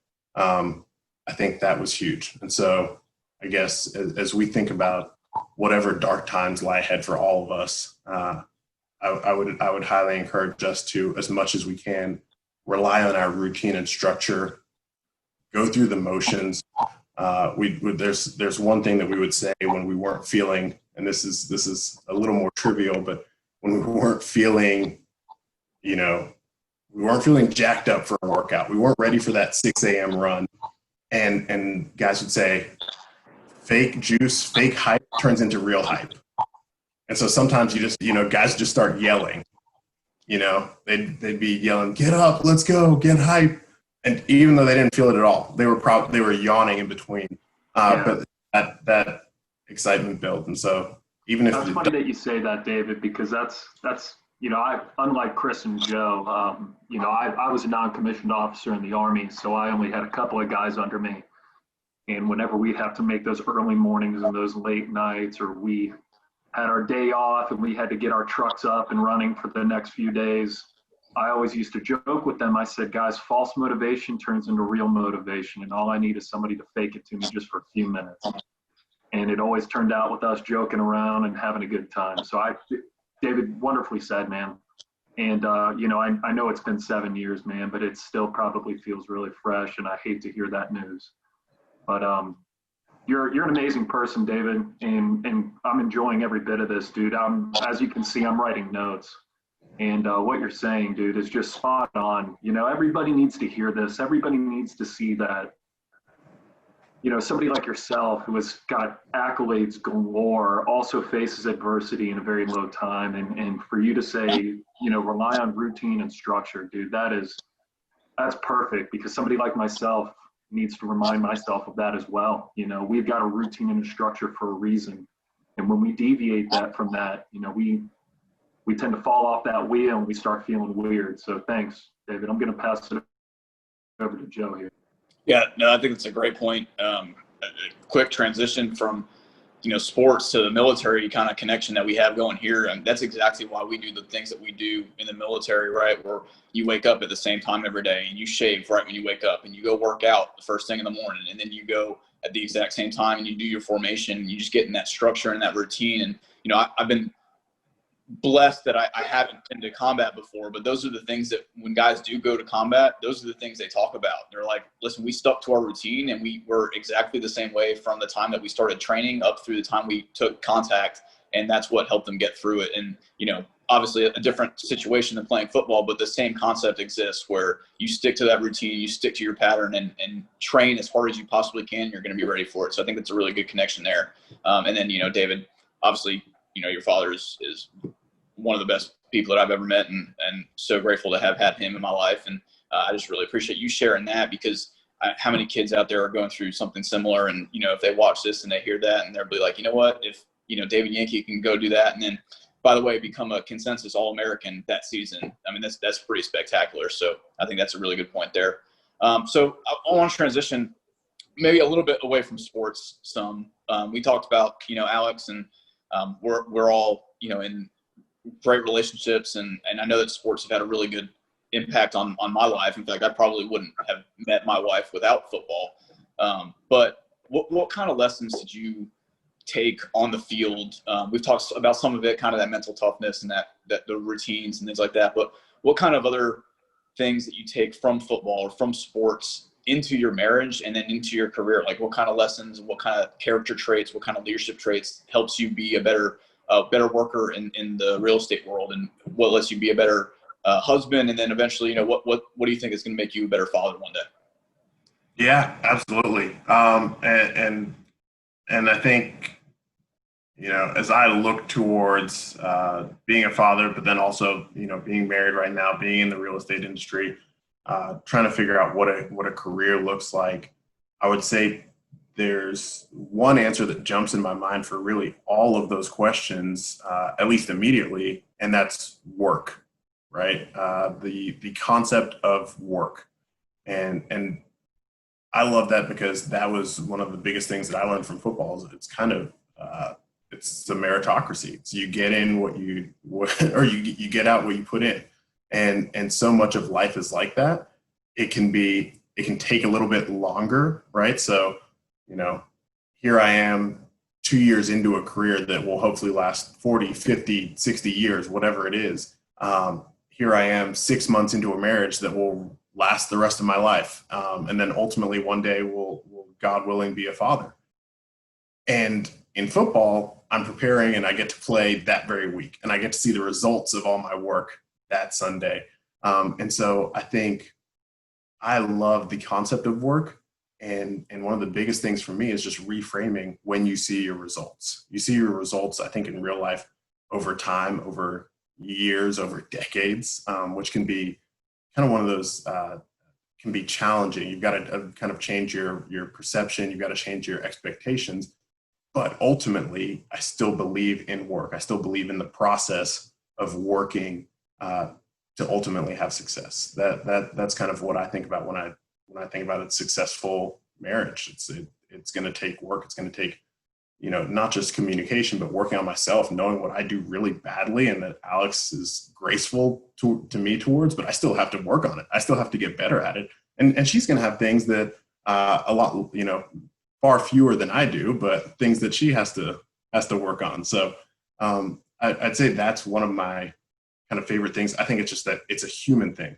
I think that was huge. And so I guess as we think about whatever dark times lie ahead for all of us, I would highly encourage us to, as much as we can, rely on our routine and structure, go through the motions. There's one thing that we would say when we weren't feeling, and this is a little more trivial, but when we weren't feeling, we weren't feeling jacked up for a workout, we weren't ready for that 6 a.m. run, and guys would say, fake juice, fake hype turns into real hype. And so sometimes you just, guys just start yelling, they'd be yelling, get up, let's go, get hype. And even though they didn't feel it at all, they were yawning in between. But that excitement built. And so even if that's funny that you say that, David, because that's unlike Chris and Joe, I was a non-commissioned officer in the Army, so I only had a couple of guys under me. And whenever we have to make those early mornings and those late nights, or we had our day off and we had to get our trucks up and running for the next few days, I always used to joke with them. I said, guys, false motivation turns into real motivation, and all I need is somebody to fake it to me just for a few minutes. And it always turned out with us joking around and having a good time. So David, wonderfully said, man. And, you know, I know it's been 7 years, man, but it still probably feels really fresh, and I hate to hear that news. But you're an amazing person, David, and I'm enjoying every bit of this, dude. As you can see, I'm writing notes. And what you're saying, dude, is just spot on. You know, everybody needs to hear this. Everybody needs to see that, you know, somebody like yourself who has got accolades galore also faces adversity in a very low time. And for you to say, you know, rely on routine and structure, dude, that's perfect, because somebody like myself needs to remind myself of that as well. You know, we've got a routine and a structure for a reason. And when we deviate from that, you know, we tend to fall off that wheel and we start feeling weird. So thanks, David. I'm going to pass it over to Joe here. Yeah, no, I think it's a great point. A quick transition from, you know, sports to the military kind of connection that we have going here. And that's exactly why we do the things that we do in the military, right? Where you wake up at the same time every day and you shave right when you wake up and you go work out the first thing in the morning. And then you go at the exact same time and you do your formation and you just get in that structure and that routine. And, you know, I've been blessed that I haven't been to combat before, but those are the things that when guys do go to combat, those are the things they talk about. They're like, listen, we stuck to our routine and we were exactly the same way from the time that we started training up through the time we took contact. And that's what helped them get through it. And, you know, obviously a different situation than playing football, but the same concept exists where you stick to that routine, you stick to your pattern and train as hard as you possibly can. You're going to be ready for it. So I think that's a really good connection there. And then, you know, David, obviously, you know, your father is one of the best people that I've ever met, and so grateful to have had him in my life. And I just really appreciate you sharing that, because how many kids out there are going through something similar? And, you know, if they watch this and they hear that and they'll be like, you know what, if, you know, David Yankey can go do that and then, by the way, become a consensus All-American that season. I mean, that's pretty spectacular. So I think that's a really good point there. So I want to transition maybe a little bit away from sports some. We talked about, you know, Alex, and we're all, you know, in great relationships, and I know that sports have had a really good impact on my life. In fact, I probably wouldn't have met my wife without football. But what kind of lessons did you take on the field? We've talked about some of it, kind of that mental toughness and that the routines and things like that. But what kind of other things that you take from football or from sports into your marriage and then into your career? Like, what kind of lessons, what kind of character traits, what kind of leadership traits helps you be a better worker in the real estate world, and what lets you be a better husband, and then eventually, you know, what do you think is going to make you a better father one day? Yeah, absolutely. And I think, you know, as I look towards being a father, but then also, you know, being married right now, being in the real estate industry, trying to figure out what a career looks like, I would say there's one answer that jumps in my mind for really all of those questions, at least immediately, and that's work, right? The concept of work. And I love that, because that was one of the biggest things that I learned from football. Is it's kind of, it's a meritocracy. So you get in or you get out what you put in. And so much of life is like that. It can take a little bit longer, right? So, you know, here I am 2 years into a career that will hopefully last 40, 50, 60 years, whatever it is. Here I am 6 months into a marriage that will last the rest of my life. And then ultimately one day will, God willing, be a father. And in football, I'm preparing and I get to play that very week, and I get to see the results of all my work that Sunday. And so I think I love the concept of work. And one of the biggest things for me is just reframing when you see your results. You see your results, I think, in real life over time, over years, over decades, which can be kind of one of those, can be challenging. You've got to kind of change your perception. You've got to change your expectations. But ultimately, I still believe in work. I still believe in the process of working to ultimately have success. That's kind of what I think about when I think about a successful marriage. it's going to take work. It's going to take, not just communication, but working on myself, knowing what I do really badly and that Alex is graceful to me towards, but I still have to work on it. I still have to get better at it. And she's going to have things that a lot, far fewer than I do, but things that she has to work on. So I'd say that's one of my kind of favorite things. I think it's just that it's a human thing,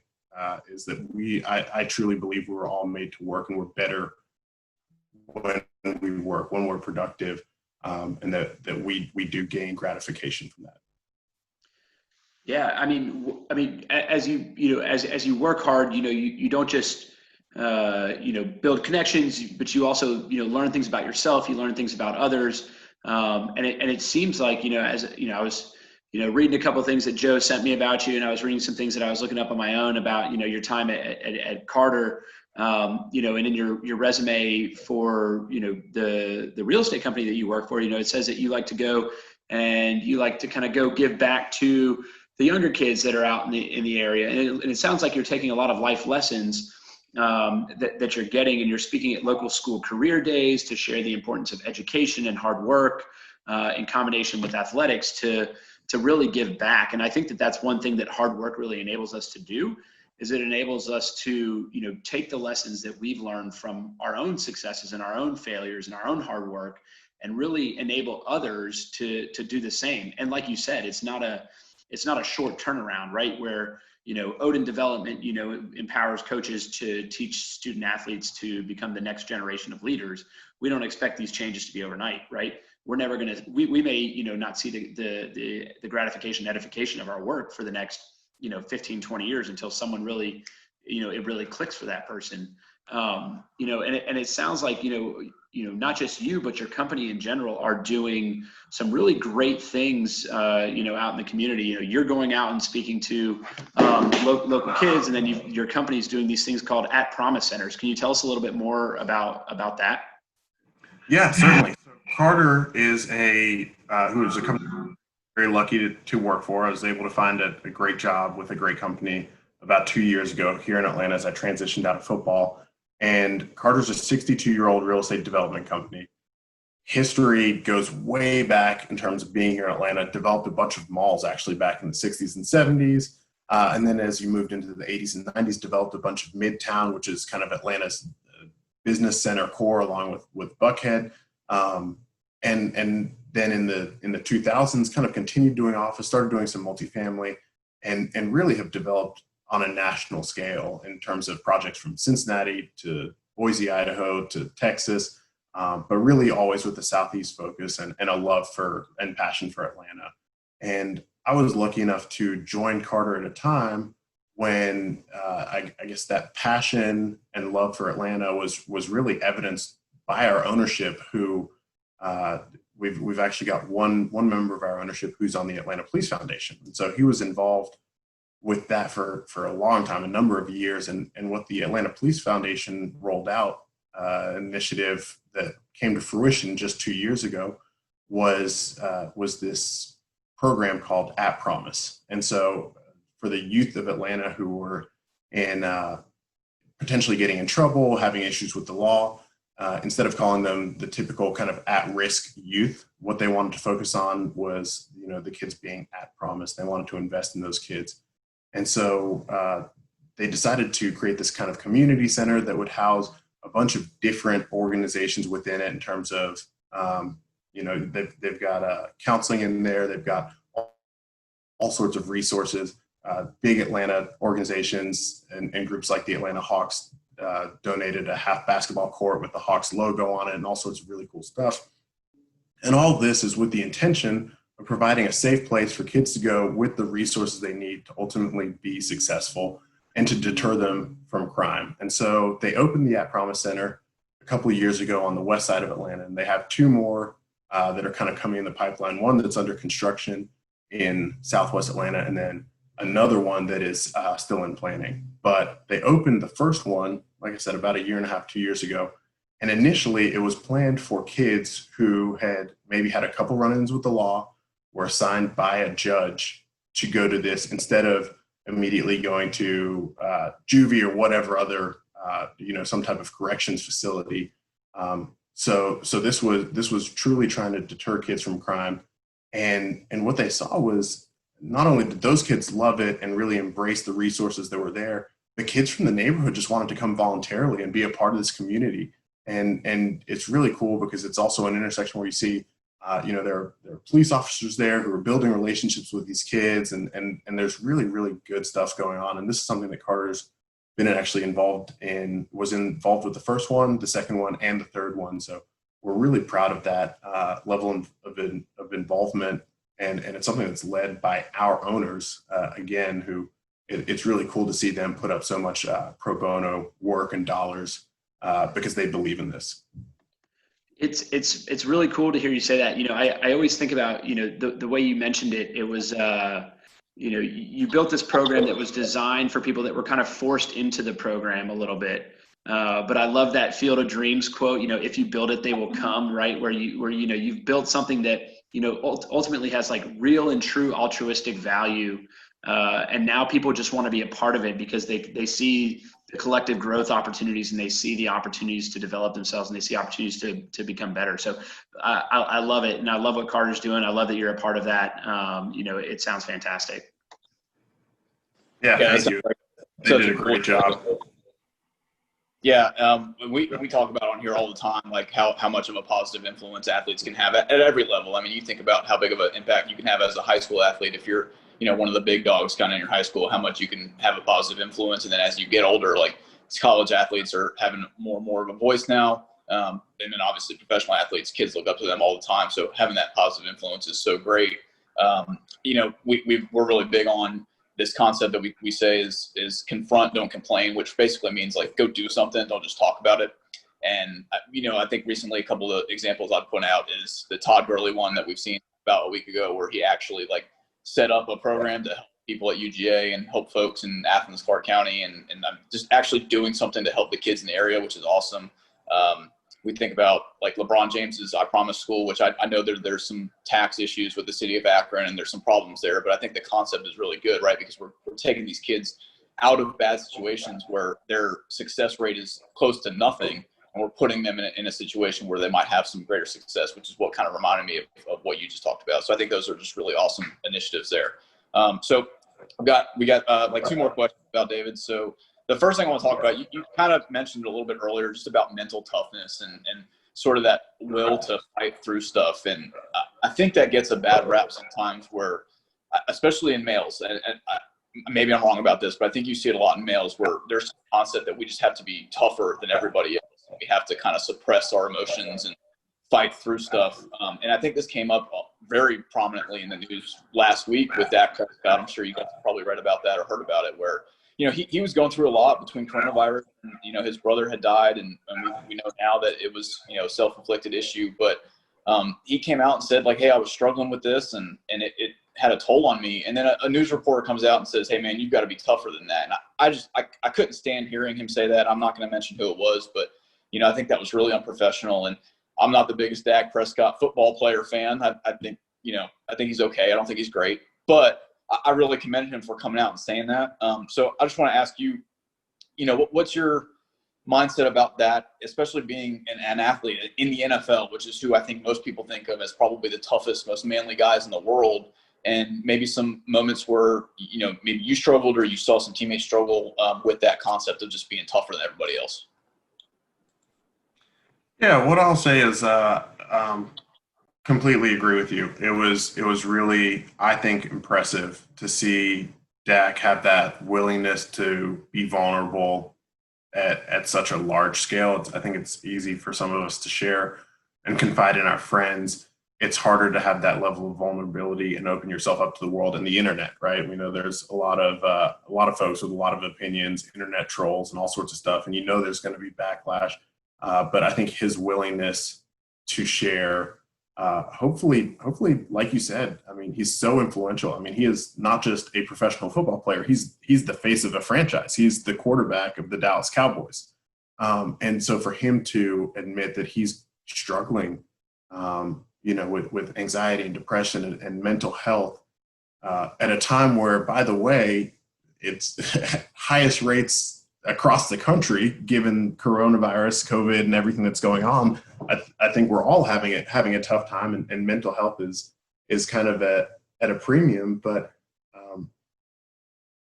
is that I truly believe we're all made to work, and we're better when we work, when we're productive, and that we do gain gratification from that. Yeah, I mean, as you work hard, you don't just build connections, but you also learn things about yourself. You learn things about others, and it seems like I was reading a couple of things that Joe sent me about you, and I was reading some things that I was looking up on my own about your time at Carter. And in your resume for the real estate company that you work for, it says that you like to go and you like to kind of go give back to the younger kids that are out in the area, and it sounds like you're taking a lot of life lessons that you're getting, and you're speaking at local school career days to share the importance of education and hard work in combination with athletics to really give back. And I think that that's one thing that hard work really enables us to do. Is it enables us to, take the lessons that we've learned from our own successes and our own failures and our own hard work, and really enable others to do the same. And like you said, it's not a short turnaround, right? Where, Odin development, empowers coaches to teach student athletes to become the next generation of leaders. We don't expect these changes to be overnight, right? We're never going to, we may, not see the gratification, edification of our work for the next 15, 20 years until someone really, it really clicks for that person. And it sounds like, not just you, but your company in general are doing some really great things, out in the community. You're going out and speaking to local kids, and then your company's doing these things called At Promise Centers. Can you tell us a little bit more about that? Yeah, certainly. So Carter is who is a company I'm very lucky to work for. I was able to find a great job with a great company about 2 years ago here in Atlanta as I transitioned out of football. And Carter's a 62-year-old real estate development company. History goes way back in terms of being here in Atlanta. Developed a bunch of malls actually back in the 60s and 70s. And then as you moved into the 80s and 90s, developed a bunch of Midtown, which is kind of Atlanta's business center core, along with Buckhead. And then in the 2000s, kind of continued doing office, started doing some multifamily, and really have developed on a national scale in terms of projects from Cincinnati to Boise, Idaho to Texas, but really always with a Southeast focus and a love for and passion for Atlanta. And I was lucky enough to join Carter at a time when I guess that passion and love for Atlanta was really evidenced by our ownership, who we've actually got one member of our ownership who's on the Atlanta Police Foundation. And so he was involved with that for a long time, a number of years. And what the Atlanta Police Foundation rolled out, initiative that came to fruition just 2 years ago, was this program called At Promise. And so for the youth of Atlanta who were in potentially getting in trouble, having issues with the law, instead of calling them the typical kind of at-risk youth, what they wanted to focus on was, the kids being at promise. They wanted to invest in those kids. And so they decided to create this kind of community center that would house a bunch of different organizations within it in terms of, they've got counseling in there. They've got all sorts of resources. Big Atlanta organizations and groups like the Atlanta Hawks donated a half basketball court with the Hawks logo on it and all sorts of really cool stuff. And all of this is with the intention of providing a safe place for kids to go with the resources they need to ultimately be successful and to deter them from crime. And so they opened the At Promise Center a couple of years ago on the west side of Atlanta, and they have two more that are kind of coming in the pipeline, one that's under construction in Southwest Atlanta, and then another one that is still in planning. But they opened the first one, like I said, about 1.5 years, 2 years ago. And initially it was planned for kids who had maybe had a couple run-ins with the law, were assigned by a judge to go to this instead of immediately going to juvie or whatever other, some type of corrections facility. So this was truly trying to deter kids from crime. And what they saw was not only did those kids love it and really embrace the resources that were there, the kids from the neighborhood just wanted to come voluntarily and be a part of this community. And it's really cool because it's also an intersection where you see, there are police officers there who are building relationships with these kids, and there's really, really good stuff going on. And this is something that Carter's been actually was involved with the first one, the second one, and the third one. So we're really proud of that level of involvement. And it's something that's led by our owners, again, who it's really cool to see them put up so much pro bono work and dollars because they believe in this. It's really cool to hear you say that. I always think about, the way you mentioned it, it was, you built this program that was designed for people that were kind of forced into the program a little bit. But I love that Field of Dreams quote, if you build it, they will come, right? Where you've built something that, ultimately has like real and true altruistic value. And now people just want to be a part of it because they see the collective growth opportunities, and they see the opportunities to develop themselves, and they see opportunities to become better. So I love it. And I love what Carter's doing. I love that you're a part of that. It sounds fantastic. Yeah, thank you. They did a great job. Yeah, we talk about on here all the time, like how much of a positive influence athletes can have at every level. I mean, you think about how big of an impact you can have as a high school athlete if you're, one of the big dogs kind of in your high school, how much you can have a positive influence. And then as you get older, like college athletes are having more and more of a voice now. And then obviously professional athletes, kids look up to them all the time. So having that positive influence is so great. We're really big on this concept that we say is confront, don't complain, which basically means like go do something, don't just talk about it. And, I think recently a couple of examples I'd point out is the Todd Gurley one that we've seen about a week ago, where he actually like set up a program to help people at UGA and help folks in Athens, Clark County, and just actually doing something to help the kids in the area, which is awesome. We think about like LeBron James's I Promise School, which I know there's some tax issues with the city of Akron and there's some problems there, but I think the concept is really good, right? Because we're taking these kids out of bad situations where their success rate is close to nothing, and we're putting them in a situation where they might have some greater success, which is what kind of reminded me of what you just talked about. So I think those are just really awesome initiatives there. So we got like two more questions about David. So the first thing I want to talk about, you kind of mentioned it a little bit earlier, just about mental toughness and sort of that will to fight through stuff. And I think that gets a bad rap sometimes, where, especially in males, and maybe I'm wrong about this, but I think you see it a lot in males, where there's a concept that we just have to be tougher than everybody else. We have to kind of suppress our emotions and fight through stuff. And I think this came up very prominently in the news last week with Dak Prescott. I'm sure you guys probably read about that or heard about it, where he was going through a lot between coronavirus and, his brother had died. And we know now that it was, a self-inflicted issue. But he came out and said, like, hey, I was struggling with this and it had a toll on me. And then a news reporter comes out and says, hey, man, you've got to be tougher than that. And I couldn't stand hearing him say that. I'm not going to mention who it was, but, I think that was really unprofessional. And I'm not the biggest Dak Prescott football player fan. I think he's okay. I don't think he's great. But I really commended him for coming out and saying that. So I just want to ask you, what's your mindset about that, especially being an athlete in the NFL, which is who I think most people think of as probably the toughest, most manly guys in the world, and maybe some moments where, maybe you struggled or you saw some teammates struggle with that concept of just being tougher than everybody else. Yeah, what I'll say is completely agree with you. It was really, I think, impressive to see Dak have that willingness to be vulnerable at such a large scale. I think it's easy for some of us to share and confide in our friends. It's harder to have that level of vulnerability and open yourself up to the world and the internet, right? We know there's a lot of folks with a lot of opinions, internet trolls, and all sorts of stuff, and there's going to be backlash. But I think his willingness to share, hopefully, like you said, I mean, he's so influential. I mean, he is not just a professional football player. He's the face of a franchise. He's the quarterback of the Dallas Cowboys. And so for him to admit that he's struggling, with anxiety and depression and mental health at a time where, by the way, it's highest rates across the country, given coronavirus, COVID, and everything that's going on. I think we're all having a tough time, and mental health is kind of at a premium. But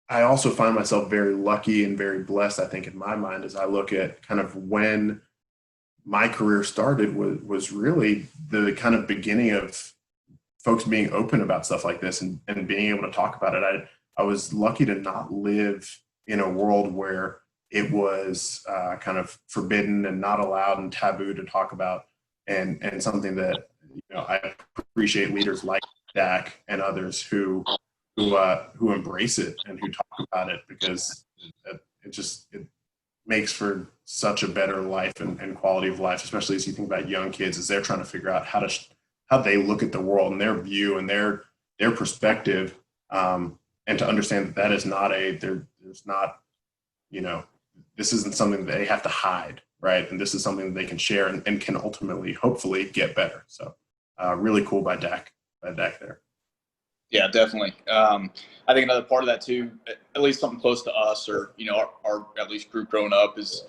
I also find myself very lucky and very blessed, I think, in my mind, as I look at kind of when my career started was really the kind of beginning of folks being open about stuff like this and being able to talk about it. I was lucky to not live in a world where it was kind of forbidden and not allowed and taboo to talk about, and something that, you know, I appreciate leaders like Dak and others who embrace it and who talk about it, because it makes for such a better life and quality of life, especially as you think about young kids as they're trying to figure out how they look at the world and their view and their perspective, and to understand that is not there's not, you know, this isn't something that they have to hide, right? And this is something that they can share and can ultimately, hopefully, get better. So really cool by Dak there. Yeah, definitely. I think another part of that too, at least something close to us, or, you know, our at least group growing up is,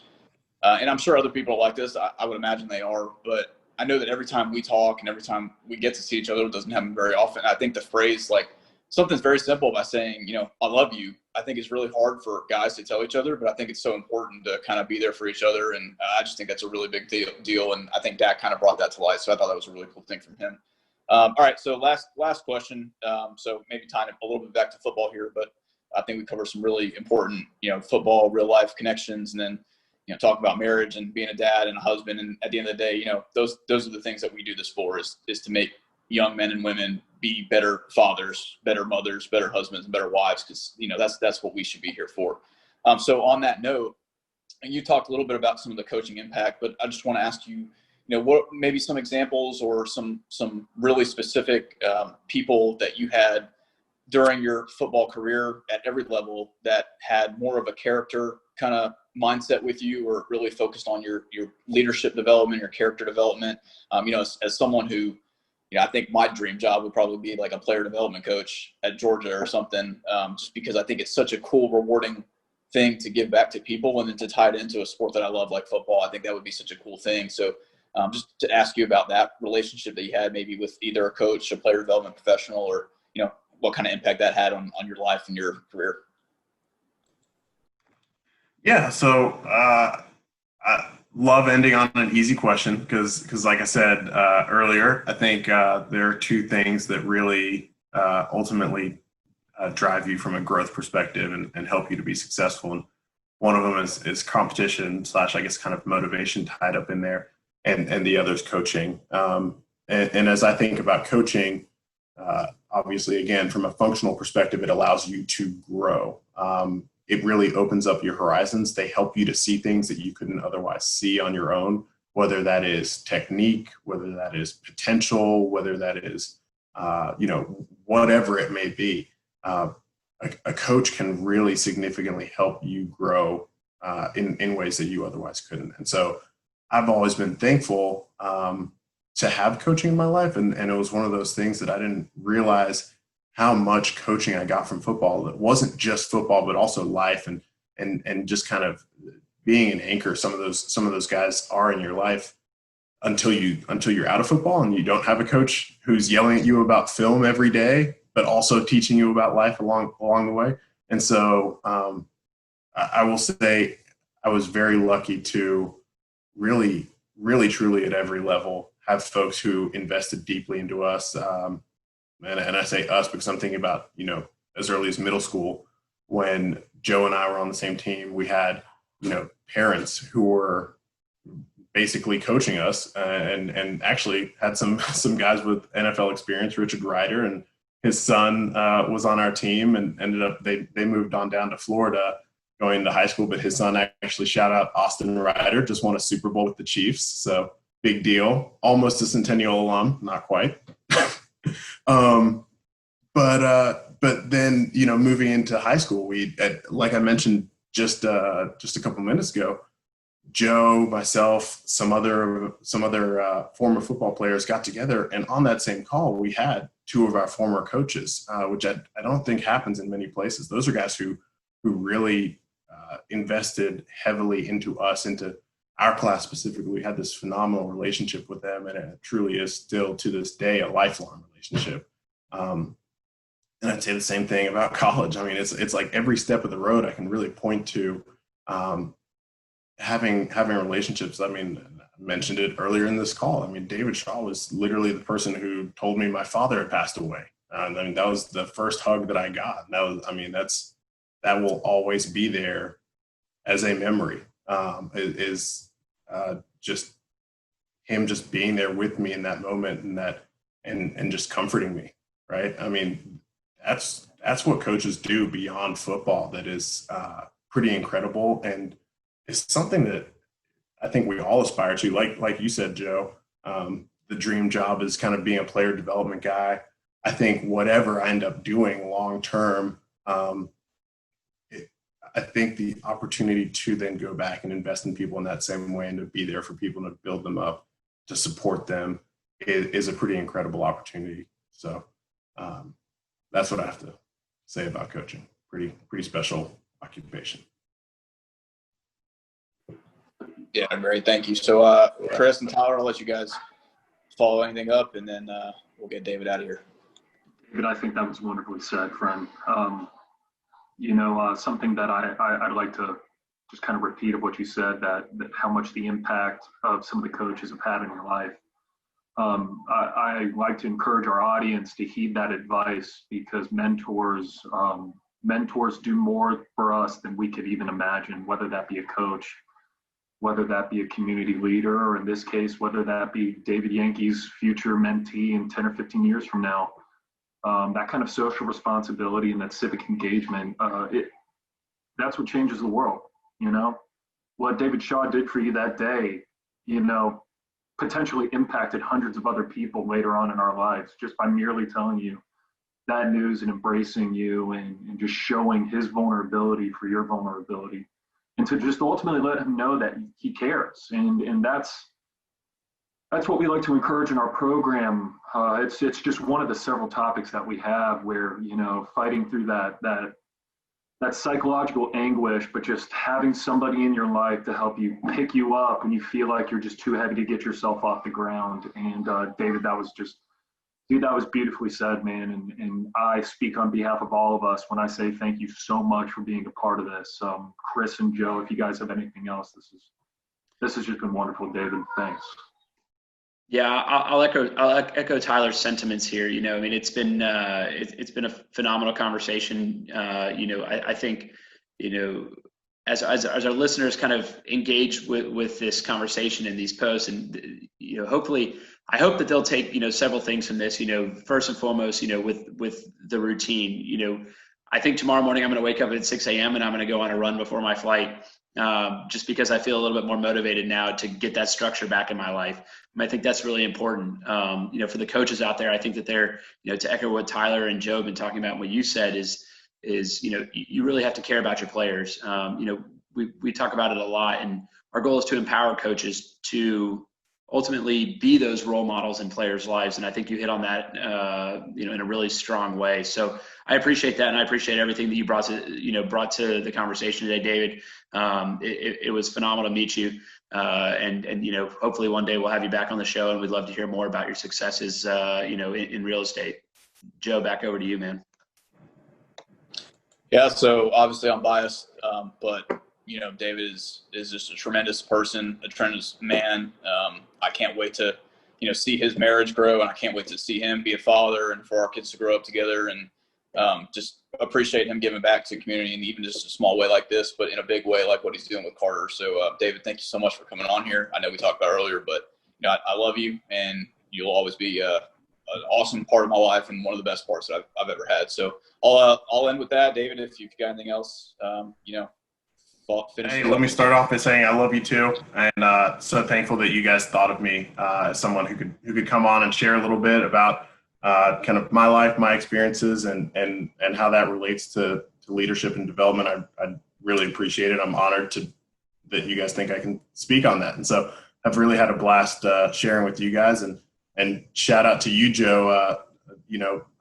and I'm sure other people are like this. I would imagine they are, but I know that every time we talk and every time we get to see each other, it doesn't happen very often. I think the phrase, like, something's very simple by saying, you know, I love you, I think is really hard for guys to tell each other, but I think it's so important to kind of be there for each other. And I just think that's a really big deal. And I think Dak kind of brought that to light. So I thought that was a really cool thing from him. All right. So last question. So maybe tying it a little bit back to football here, but I think we covered some really important, you know, football, real life connections, and then, you know, talk about marriage and being a dad and a husband. And at the end of the day, you know, those are the things that we do this for, is to make young men and women be better fathers, better mothers, better husbands, and better wives, because, you know, that's what we should be here for. So on that note, and you talked a little bit about some of the coaching impact, but I just want to ask you, you know, what maybe some examples or some really specific people that you had during your football career at every level that had more of a character kind of mindset with you, or really focused on your leadership development, your character development. You know, as someone who, you know, I think my dream job would probably be like a player development coach at Georgia or something, just because I think it's such a cool, rewarding thing to give back to people, and then to tie it into a sport that I love like football. I think that would be such a cool thing. So just to ask you about that relationship that you had maybe with either a coach, a player development professional, or, you know, what kind of impact that had on your life and your career. Yeah. So I love ending on an easy question because like I said earlier, I think there are two things that really ultimately drive you from a growth perspective and help you to be successful. And one of them is competition / I guess kind of motivation tied up in there. And the other is coaching. And as I think about coaching, obviously, again, from a functional perspective, it allows you to grow. It really opens up your horizons. They help you to see things that you couldn't otherwise see on your own, whether that is technique, whether that is potential, whether that is, you know, whatever it may be. A coach can really significantly help you grow in ways that you otherwise couldn't. And so I've always been thankful to have coaching in my life. And it was one of those things that I didn't realize how much coaching I got from football. That wasn't just football, but also life and just kind of being an anchor. Some of those guys are in your life until you're out of football and you don't have a coach who's yelling at you about film every day, but also teaching you about life along the way. And so I will say I was very lucky to really, really, truly at every level have folks who invested deeply into us. And I say us because I'm thinking about, you know, as early as middle school, when Joe and I were on the same team, we had, you know, parents who were basically coaching us and actually had some guys with NFL experience. Richard Ryder and his son was on our team and ended up, they moved on down to Florida going to high school, but his son actually, shout out Austin Ryder, just won a Super Bowl with the Chiefs. So big deal. Almost a Centennial alum, not quite. But then, you know, moving into high school, like I mentioned just a couple minutes ago, Joe, myself, some other former football players got together, and on that same call, we had two of our former coaches, which I don't think happens in many places. Those are guys who really invested heavily into us, into our class specifically. We had this phenomenal relationship with them, and it truly is still to this day a lifelong relationship. And I'd say the same thing about college. I mean, it's like every step of the road I can really point to having relationships. I mean, I mentioned it earlier in this call. I mean, David Shaw was literally the person who told me my father had passed away. I mean, that was the first hug that I got. That was, I mean, that will always be there as a memory. Just him just being there with me in that moment, and just comforting me. Right. I mean, that's what coaches do beyond football. That is pretty incredible, and it's something that I think we all aspire to. Like you said, Joe, the dream job is kind of being a player development guy. I think whatever I end up doing long term, I think the opportunity to then go back and invest in people in that same way and to be there for people, to build them up, to support them is a pretty incredible opportunity. So that's what I have to say about coaching. Pretty special occupation. Yeah, great. Thank you. So, Chris and Tyler, I'll let you guys follow anything up, and then we'll get David out of here. David, I think that was wonderfully said, friend. Something that I'd like to just kind of repeat of what you said, that how much the impact of some of the coaches have had in your life. I like to encourage our audience to heed that advice, because mentors do more for us than we could even imagine, whether that be a coach, whether that be a community leader, or in this case, whether that be David Yankey's future mentee in 10 or 15 years from now. That kind of social responsibility and that civic engagement, that's what changes the world. What David Shaw did for you that day, potentially impacted hundreds of other people later on in our lives, just by merely telling you that news and embracing you and just showing his vulnerability for your vulnerability, and to just ultimately let him know that he cares. And that's what we like to encourage in our program. It's just one of the several topics that we have where, fighting through that psychological anguish, but just having somebody in your life to help you pick you up when you feel like you're just too heavy to get yourself off the ground. And David, that was beautifully said, man. And I speak on behalf of all of us when I say thank you so much for being a part of this. Chris and Joe, if you guys have anything else, this has just been wonderful, David. Thanks. Yeah, I'll echo Tyler's sentiments here. I mean, it's been a phenomenal conversation. I think, as our listeners kind of engage with this conversation and these posts, and hopefully, I hope that they'll take several things from this. First and foremost, with the routine. I think tomorrow morning I'm going to wake up at 6 a.m. and I'm going to go on a run before my flight, just because I feel a little bit more motivated now to get that structure back in my life. And I think that's really important. For the coaches out there, I think that they're, to echo what Tyler and Joe have been talking about, and what you said is you really have to care about your players. We talk about it a lot, and our goal is to empower coaches to ultimately be those role models in players' lives. And I think you hit on that, in a really strong way. So I appreciate that. And I appreciate everything that you brought to the conversation today, David. It was phenomenal to meet you. And hopefully one day we'll have you back on the show, and we'd love to hear more about your successes, in real estate. Joe, back over to you, man. Yeah. So obviously I'm biased, but David is just a tremendous person, a tremendous man. I can't wait to, see his marriage grow, and I can't wait to see him be a father and for our kids to grow up together, and just appreciate him giving back to the community, and even just a small way like this, but in a big way like what he's doing with Carter. So David, thank you so much for coming on here. I know we talked about it earlier, but I love you, and you'll always be an awesome part of my life and one of the best parts that I've ever had. So I'll end with that. David, if you've got anything else, finish. Hey, let me start off by saying I love you too, and so thankful that you guys thought of me as someone who could come on and share a little bit about kind of my life, my experiences, and how that relates to leadership and development. I really appreciate it. I'm honored that you guys think I can speak on that, and so I've really had a blast sharing with you guys. And shout out to you, Joe.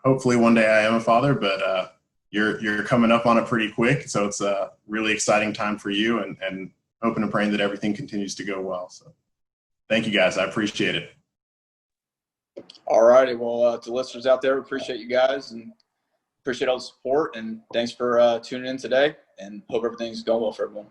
Hopefully one day I am a father, but you're coming up on it pretty quick. So it's a really exciting time for you, and hoping and praying that everything continues to go well. So thank you guys. I appreciate it. All righty. Well, to listeners out there, we appreciate you guys and appreciate all the support. And thanks for tuning in today, and hope everything's going well for everyone.